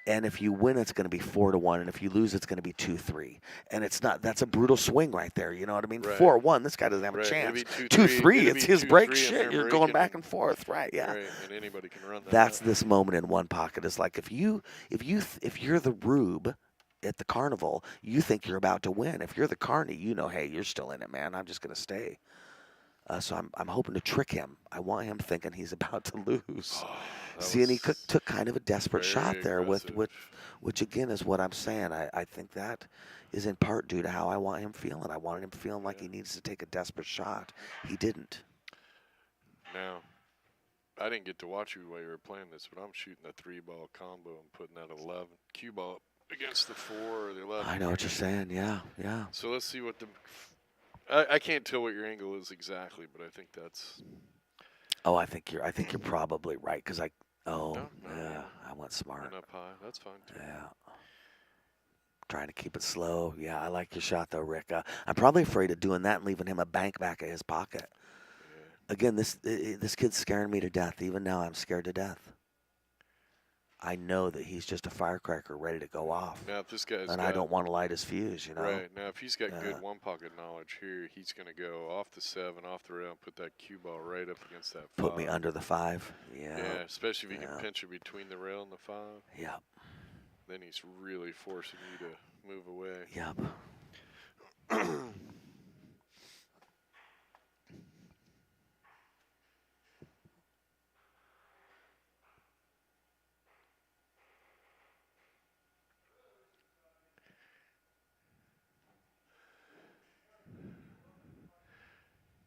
And if you win, it's going to be 4-1, and if you lose, it's going to be 2-3. And it's not. That's a brutal swing right there. You know what I mean? Right. 4-1. This guy doesn't have a Right. chance. It'd be 2-3. It's his break. 2-3 Shit, you're breaking, going back and forth. Right? Yeah. Right. And anybody can run that. That's this moment in one pocket. It's like if you're the rube at the carnival, you think you're about to win. If you're the carny, you know, hey, you're still in it, man. I'm just going to stay. So I'm hoping to trick him. I want him thinking he's about to lose. Oh, See, and he took kind of a desperate shot there aggressive. with which again is what I'm saying. I think that is in part due to how I want him feeling. I wanted him feeling like he needs to take a desperate shot. He didn't. Now, I didn't get to watch you while you were playing this, but I'm shooting a 3-ball combo and putting that 11 cue ball up against the 4 or the 11. I know what you're saying. Yeah, yeah. So let's see what the. I can't tell what your angle is exactly, but I think that's. Oh, I think you're probably right because I. Oh, No, yeah. I went smart. Went up high. That's fine too. Yeah. Trying to keep it slow. Yeah, I like your shot though, Rick. I'm probably afraid of doing that and leaving him a bank back at his pocket. Yeah. Again, this kid's scaring me to death. Even now, I'm scared to death. I know that he's just a firecracker ready to go off. Now, if this guy's and I don't want to light his fuse, you know. Right. Now, if he's got good one-pocket knowledge here, he's going to go off the 7, off the rail, put that cue ball right up against that 5. Put me under the 5. Yeah. Yeah, especially if he can pinch it between the rail and the 5. Yep. Then he's really forcing you to move away. Yep.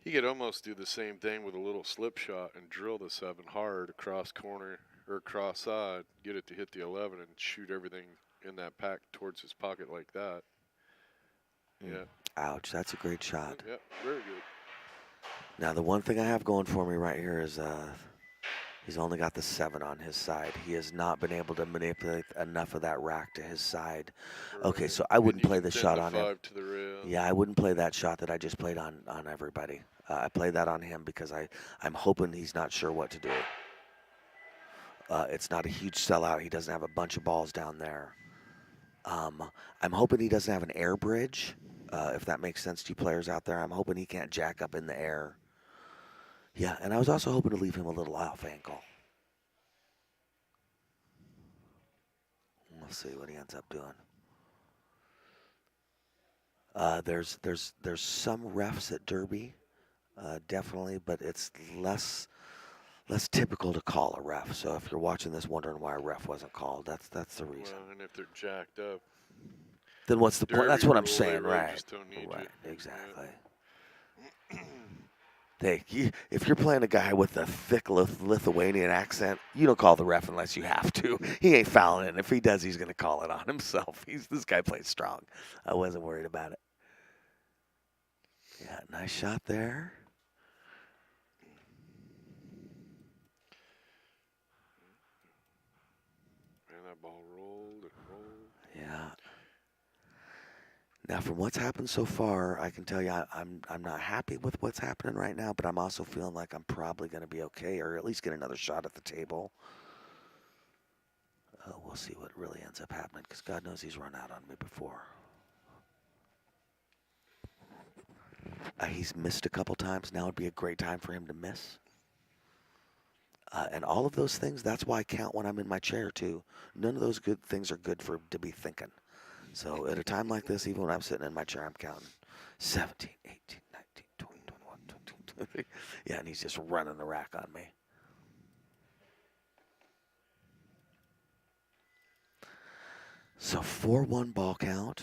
He could almost do the same thing with a little slip shot and drill the 7 hard across corner or cross side, get it to hit the 11 and shoot everything in that pack towards his pocket like that. Yeah. Ouch, that's a great shot. Yep, very good. Now, the one thing I have going for me right here is he's only got the 7 on his side. He has not been able to manipulate enough of that rack to his side. Right. Okay, so I wouldn't play the shot on him. 5 to the rail. Yeah, I wouldn't play that shot that I just played on everybody. I played that on him because I'm hoping he's not sure what to do. It's not a huge sellout. He doesn't have a bunch of balls down there. I'm hoping he doesn't have an air bridge, if that makes sense to you players out there. I'm hoping he can't jack up in the air. Yeah, and I was also hoping to leave him a little off ankle. We'll see what he ends up doing. There's some refs at Derby, definitely, but it's less typical to call a ref. So if you're watching this wondering why a ref wasn't called, that's the reason. Well, and if they're jacked up, then what's the point? That's what I'm saying, right? Just don't need Right, you. exactly. If you're playing a guy with a thick Lithuanian accent, you don't call the ref unless you have to. He ain't fouling it. And if he does, he's going to call it on himself. This guy plays strong. I wasn't worried about it. Yeah, nice shot there. And that ball rolled and rolled. Yeah. Now, from what's happened so far, I can tell you I'm not happy with what's happening right now, but I'm also feeling like I'm probably going to be okay, or at least get another shot at the table. We'll see what really ends up happening, because God knows he's run out on me before. He's missed a couple times. Now would be a great time for him to miss. And all of those things, that's why I count when I'm in my chair, too. None of those good things are good to be thinking. So at a time like this, even when I'm sitting in my chair, I'm counting 17, 18, 19, 20, 21, 22, 23. Yeah, and he's just running the rack on me. So 4-1 ball count.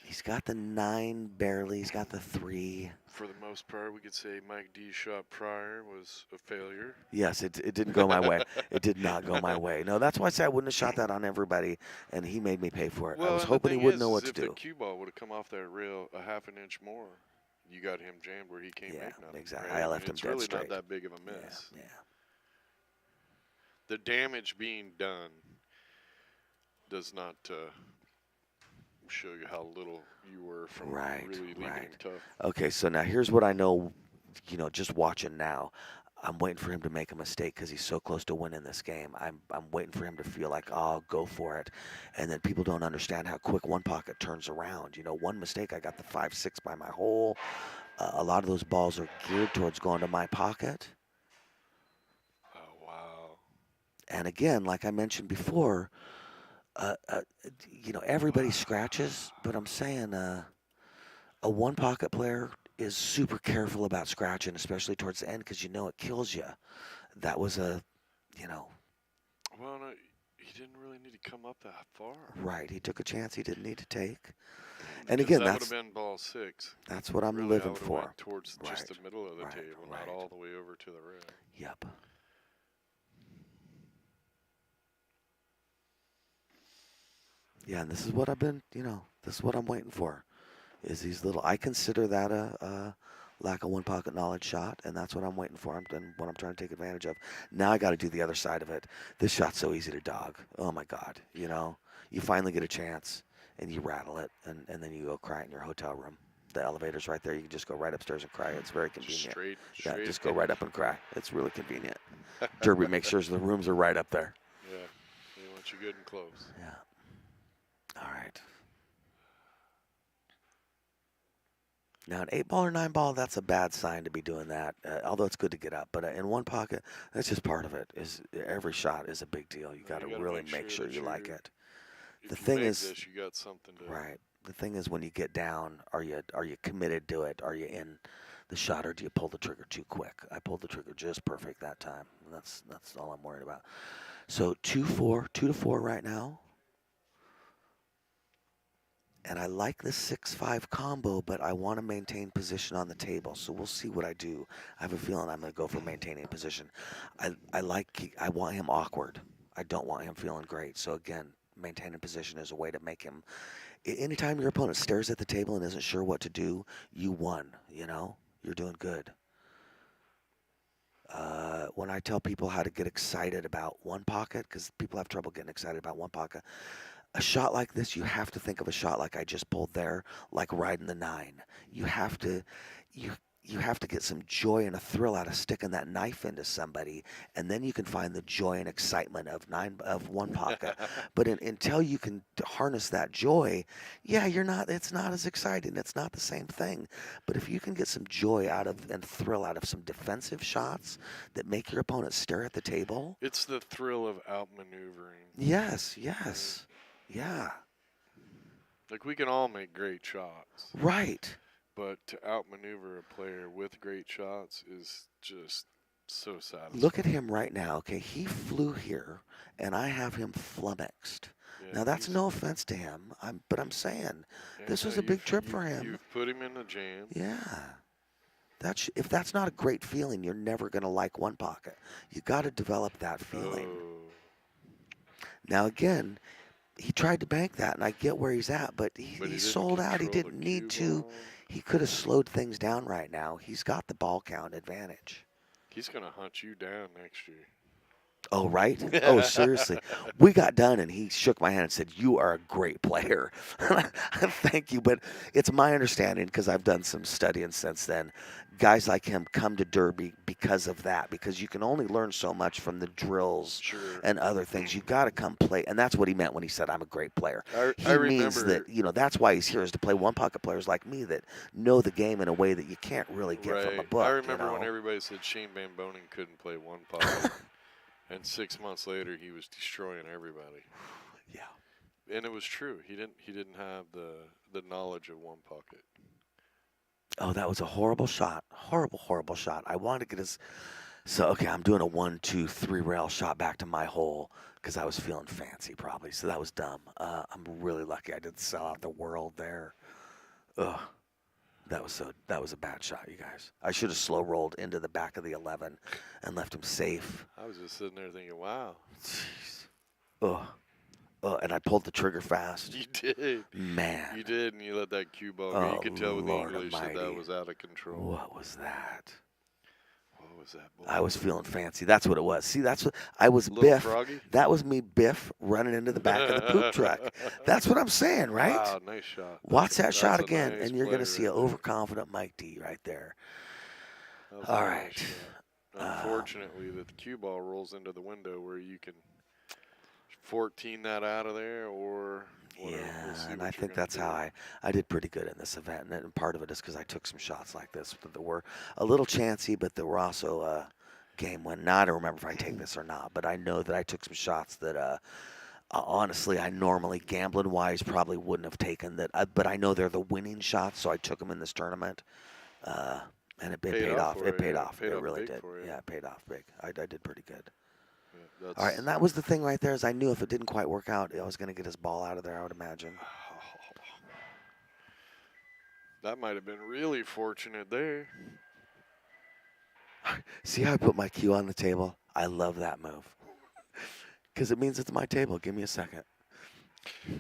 He's got the 9 barely. He's got the 3. For the most part, we could say Mike D's shot prior was a failure. Yes, it didn't go my way. It did not go my way. No, that's why I said I wouldn't have shot that on everybody, and he made me pay for it. Well, I was hoping he wouldn't know what to do. If the cue ball would have come off that rail a half an inch more, you got him jammed where he can't make nothing. Yeah, exactly. Right? I left him it's dead really straight. not that big of a miss. Yeah. The damage being done does not show you how little you were from really leaving him tough. Okay, so now here's what I know, just watching now. I'm waiting for him to make a mistake because he's so close to winning this game. I'm waiting for him to feel like, oh, go for it. And then people don't understand how quick one pocket turns around. You know, one mistake, I got the 5-6 by my hole. A lot of those balls are geared towards going to my pocket. Oh, wow. And again, like I mentioned before, you know, everybody scratches, but I'm saying a one pocket player is super careful about scratching, especially towards the end, because you know it kills you. That was a, you know, Well, no, he didn't really need to come up that far. right. He took a chance he didn't need to take. And Because again, that would that's have been ball 6. that's what I'm Really, I living would have for. went towards just the Right, middle of the right, table, right. not all the way over to the rim. Yep. Yeah, and this is what I've been, you know, this is what I'm waiting for, is these little. I consider that a lack of one pocket knowledge shot, and that's what I'm waiting for. And what I'm trying to take advantage of. Now I got to do the other side of it. This shot's so easy to dog. Oh my God, you know, you finally get a chance and you rattle it, and then you go cry in your hotel room. The elevator's right there. You can just go right upstairs and cry. It's very Just convenient. straight. Yeah, just go right up and cry. It's really convenient. Derby makes sure the rooms are right up there. Yeah, he wants you good and close. Yeah. All right. Now, an 8 ball or 9 ball, that's a bad sign to be doing that, although it's good to get up. But in one pocket, that's just part of it. Is every shot is a big deal. You got to gotta really make make sure sure that you like you're- it. If The you thing make is- this, you got something to. Right. The thing is, when you get down, are you committed to it? Are you in the shot, or do you pull the trigger too quick? I pulled the trigger just perfect that time. And that's all I'm worried about. So 2-4, 2-4 right now. And I like the 6-5 combo, but I want to maintain position on the table. So we'll see what I do. I have a feeling I'm going to go for maintaining position. I want him awkward. I don't want him feeling great. So again, maintaining position is a way to make him. Anytime your opponent stares at the table and isn't sure what to do, you won. You know, you're doing good. When I tell people how to get excited about one pocket, because people have trouble getting excited about one pocket, a shot like this, you have to think of a shot like I just pulled there, like riding the 9. You have to get some joy and a thrill out of sticking that knife into somebody, and then you can find the joy and excitement of one pocket. But until you can harness that joy, yeah, it's not as exciting. It's not the same thing. But if you can get some joy out of and thrill out of some defensive shots that make your opponent stare at the table. It's the thrill of outmaneuvering. Yes. Yeah. Like, we can all make great shots, Right. but to outmaneuver a player with great shots is just so satisfying. Look at him right now. Okay, he flew here, and I have him flummoxed. Yeah, Now that's he's- no offense to him. But I'm saying yeah, this was no, a big you've- trip you've- for him. You've put him in the jam. Yeah. If that's not a great feeling, you're never gonna like one pocket. You got to develop that feeling. Oh. Now again, he tried to bank that, and I get where he's at, but he But he didn't sold out. He control the didn't need cue to. ball. He could have slowed things down right now. He's got the ball count advantage. He's going to hunt you down next year. Oh, right? Oh, seriously. We got done, and he shook my hand and said, "You are a great player." Thank you. But it's my understanding, because I've done some studying since then, guys like him come to Derby because of that, because you can only learn so much from the drills Sure. and other things. You got to come play. And that's what he meant when he said, "I'm a great player." He I means remember that, that's why he's here, is to play one-pocket players like me that know the game in a way that you can't really get from a Right. book. I remember when know? everybody said Shane Van Boning couldn't play one pocket, and 6 months later he was destroying everybody. Yeah. And it was true. He didn't have the knowledge of one pocket. Oh, that was a horrible shot. Horrible shot. I wanted to get his. So, okay, I'm doing a 1-2-3 rail shot back to my hole because I was feeling fancy probably. So that was dumb. I'm really lucky I didn't sell out the world there. Ugh. That was a bad shot, you guys. I should have slow rolled into the back of the 11 and left him safe. I was just sitting there thinking, wow. Jeez. Ugh. And I pulled the trigger fast. You did. Man. You did, and you let that cue ball go. Oh, You could tell with the Lord English that almighty. was out of control. What was that? What was that, boy? I was feeling fancy. That's what it was. See, that's what I was. Little Biff. froggy? That was me, Biff, running into the back of the poop truck. That's what I'm saying, right? Wow, nice shot. Watch that That's shot a again, nice and you're going to play see an right there. overconfident Mike D right there. That was All a nice right. shot. Unfortunately, that the cue ball rolls into the window where you can 14 that out of there or whatever. Yeah, We'll see and what I you're think going that's to do. how I did pretty good in this event, and part of it is because I took some shots like this that were a little chancy, but that were also game win. Now I don't remember if I take this or not, but I know that I took some shots that honestly I normally gambling wise probably wouldn't have taken that, but I know they're the winning shots, so I took them in this tournament, uh, and it paid Paid off off. for It you. paid Yeah, off. paid It off really big did. for you. Yeah, it paid off big. I did pretty good. Yeah, All right, that's and that was the thing right there is I knew if it didn't quite work out, I was going to get his ball out of there. I would imagine. that might have been really fortunate there. See how I put my cue on the table? I love that move. Because it means it's my table. Give me a second.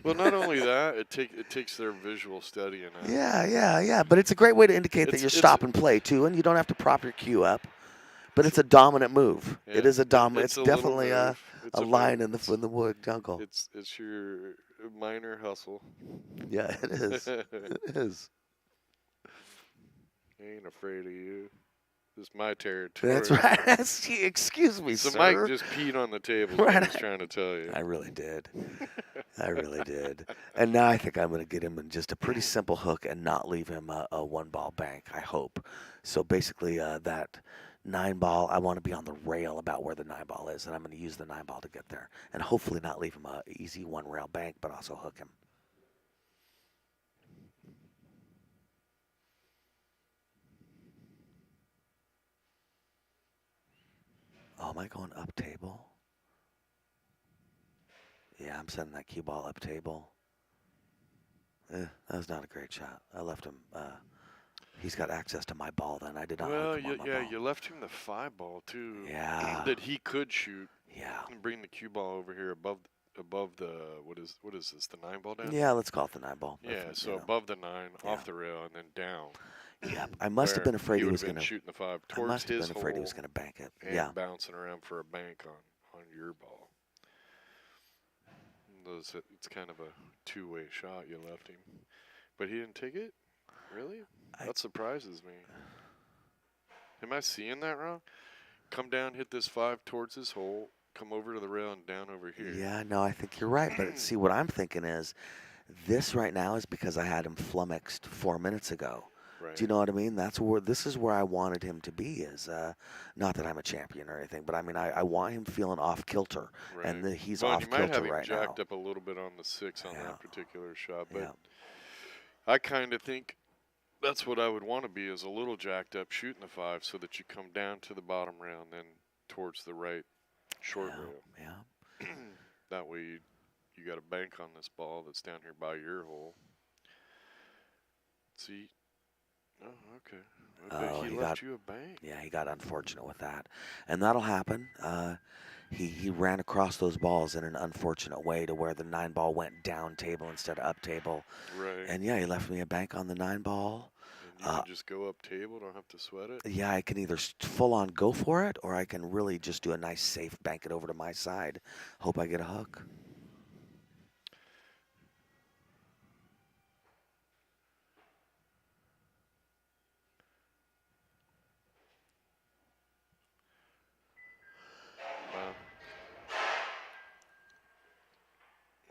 Well, not only that, it takes their visual studying out. Yeah. But it's a great way to indicate that It's- you're it's- stop and play, too, and you don't have to prop your cue up. But it's a dominant move. Yeah, It is a dominant. It's a little definitely move. a line in the wood jungle. It's your minor hustle. Yeah, it is. It is. Ain't afraid of you. This is my territory. That's right. Excuse me, So sir. Mike just peed on the table. Is what I was trying to tell you. I really did. I really did. And now I think I'm going to get him in just a pretty simple hook and not leave him a one-ball bank, I hope. So basically that 9-ball, I want to be on the rail about where the 9-ball is, and I'm going to use the 9-ball to get there. And hopefully not leave him a easy one-rail bank, but also hook him. Oh, am I going up table? Yeah, I'm sending that cue ball up table. That was not a great shot. I left him. He's got access to my ball then. I did not Well, hook him on my ball. you left him the 5-ball too. Yeah. That he could shoot. Yeah. And bring the cue ball over here above the what is this, the 9-ball down? Yeah, let's call it the 9-ball. Yeah, so above the 9, off the rail, and then down. Yep. I must have been afraid he was going to shooting the 5 I towards must have his been afraid he hole was going to bank it. and Yeah. bouncing around for a bank on your ball. It's kind of a two-way shot you left him, but he didn't take it. Really? That surprises me. Am I seeing that wrong? Come down, hit this 5 towards his hole, come over to the rail and down over here. Yeah, no, I think you're right. But see, what I'm thinking is this right now is because I had him flummoxed 4 minutes ago. Right. Do you know what I mean? This is where I wanted him to be. Is not that I'm a champion or anything, but I mean I want him feeling off kilter, Right. and he's Well, off you might kilter have him right jacked now. up a little bit on the 6 on that particular shot, but Yeah. I kind of think that's what I would want to be, is a little jacked up shooting the 5 so that you come down to the bottom rail and then towards the right short rail. Yeah. That way you got a bank on this ball that's down here by your hole. See? Oh, okay. I bet he left you a bank. Yeah, he got unfortunate with that, and that'll happen. He ran across those balls in an unfortunate way to where the 9-ball went down table instead of up table. Right. And yeah, he left me a bank on the 9-ball. And you can just go up table, don't have to sweat it. Yeah, I can either full on go for it, or I can really just do a nice safe bank it over to my side. Hope I get a hook.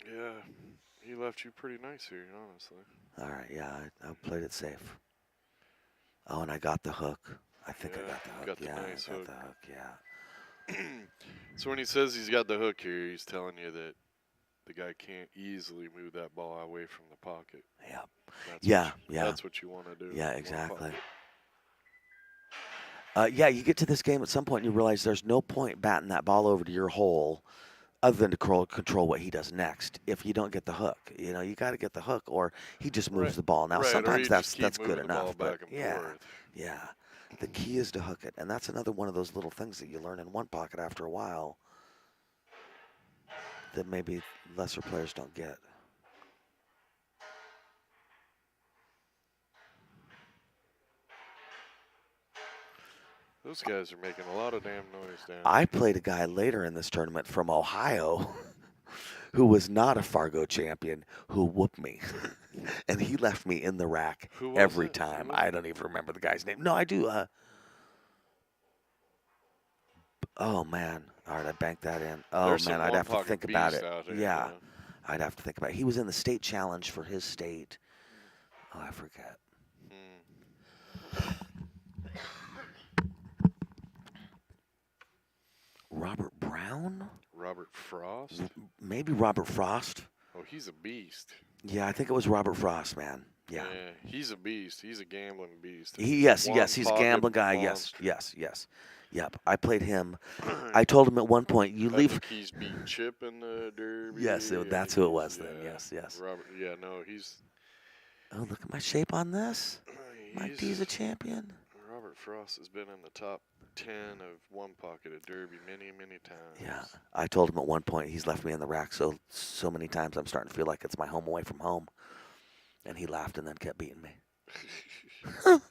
Yeah, he left you pretty nice here, honestly. All right, yeah, I played it safe. Oh, and I got the hook. I think I got the hook. Got the yeah, nice I got hook. the hook. Yeah. So when he says he's got the hook here, he's telling you that the guy can't easily move that ball away from the pocket. Yeah. That's what you want to do. Yeah, exactly. Yeah, you get to this game at some point and you realize there's no point batting that ball over to your hole other than to control what he does next. If you don't get the hook, you got to get the hook, or he just moves the ball. Now, sometimes that's good enough, but yeah, the key is to hook it, and that's another one of those little things that you learn in one pocket after a while that maybe lesser players don't get. Those guys are making a lot of damn noise down. I played a guy later in this tournament from Ohio who was not a Fargo champion who whooped me. And he left me in the rack every time. I don't even remember the guy's name. No, I do. Oh man. All right, I banked that in. Oh There's man, some I'd one have to pocket think about beasts it. out there, Yeah, I'd have to think about it. He was in the state challenge for his state. Oh, I forget. Robert Brown? Robert Frost. Maybe Robert Frost. Oh, he's a beast. Yeah, I think it was Robert Frost, man. Yeah. He's a beast. He's a gambling beast. Yes, One he's a pocket gambling guy. monster. Yes. Yep. I played him. I told him at one point, you I leave. think he's beat Chip in the Derby. Yes, that's who it was then. Yes. Robert. Yeah, no, he's. Oh, look at my shape on this. Mike D's a champion. Robert Frost has been in the top 10 of one pocket at Derby many times. Yeah, I told him at one point he's left me in the rack so many times I'm starting to feel like it's my home away from home, and he laughed and then kept beating me.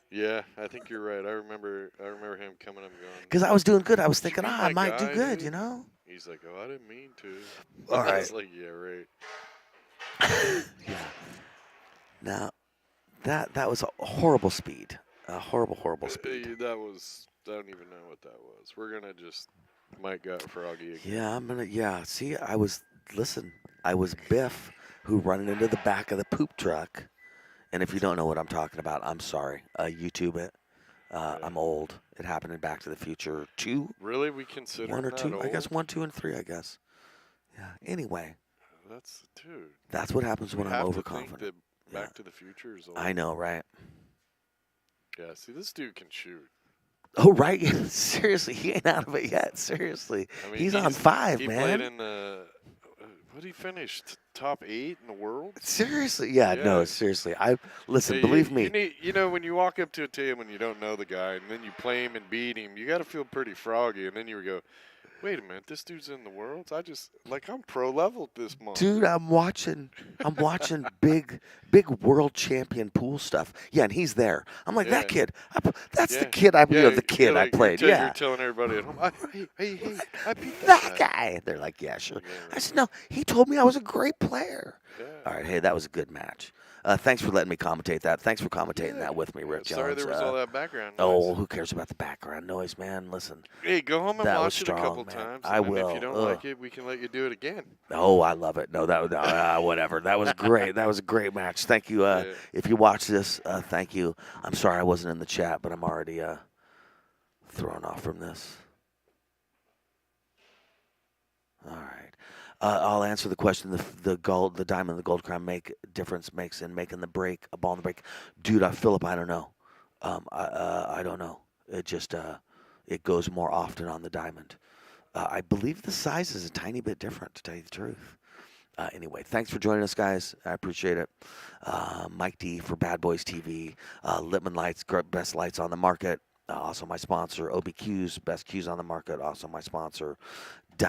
Yeah, I think you're right. I remember him coming up and going. Because I was doing good. I was thinking, beat I my might do guy, good, dude?" you know. He's like, "Oh, I didn't mean to." All I right. was like, "Yeah, right." Yeah. Now, that was a horrible speed. A horrible speed. That was. I don't even know what that was. We're gonna just. Mike got froggy again. Yeah, yeah. See, I was Biff who running into the back of the poop truck. And if you don't know what I'm talking about, I'm sorry. YouTube it. I'm old. It happened in Back to the Future 2. Really, we consider 1 or that 2. old? I guess 1, 2, and 3. I guess. Yeah. Anyway, That's dude. that's what happens when We I'm have to overconfident. think that Back to the Future is old. I know, right? Yeah. See, this dude can shoot. Oh, right. Seriously, he ain't out of it yet. Seriously, I mean, he's on 5, he man. played in the. What did he finish? Top 8 in the world? Seriously, yeah, no, Yeah. seriously. I listen. Yeah, Believe me. when you walk up to a team and you don't know the guy, and then you play him and beat him, you got to feel pretty froggy, and then you go, "Wait a minute, this dude's in the Worlds. I'm pro level this month." Dude, I'm watching big world champion pool stuff. Yeah, and he's there. I'm like, that kid. That's the kid I played. You're telling everybody at home, hey, I beat that guy. They're like, yeah, sure. Yeah. I said, no, he told me I was a great player. Yeah. All right, hey, that was a good match. Thanks for letting me commentate that. Thanks for commentating that with me, Rick Jones. Sorry there was all that background noise. Oh, who cares about the background noise, man? Listen. Hey, go home and That was watch it a couple strong, man. times. I and will. If you don't like it, we can let you do it again. Oh, I love it. No, whatever. That was great. That was a great match. Thank you. If you watch this, thank you. I'm sorry I wasn't in the chat, but I'm already thrown off from this. All right. I'll answer the question. The diamond, and the gold crown makes in making the break, a ball in the break. Dude, Philip, I don't know. I don't know. It just it goes more often on the diamond. I believe the size is a tiny bit different, to tell you the truth. Anyway, thanks for joining us, guys. I appreciate it. Mike D for Bad Boys TV. Littman Lights, best lights on the market. Also my sponsor, OBQs, best Qs on the market. Also my sponsor.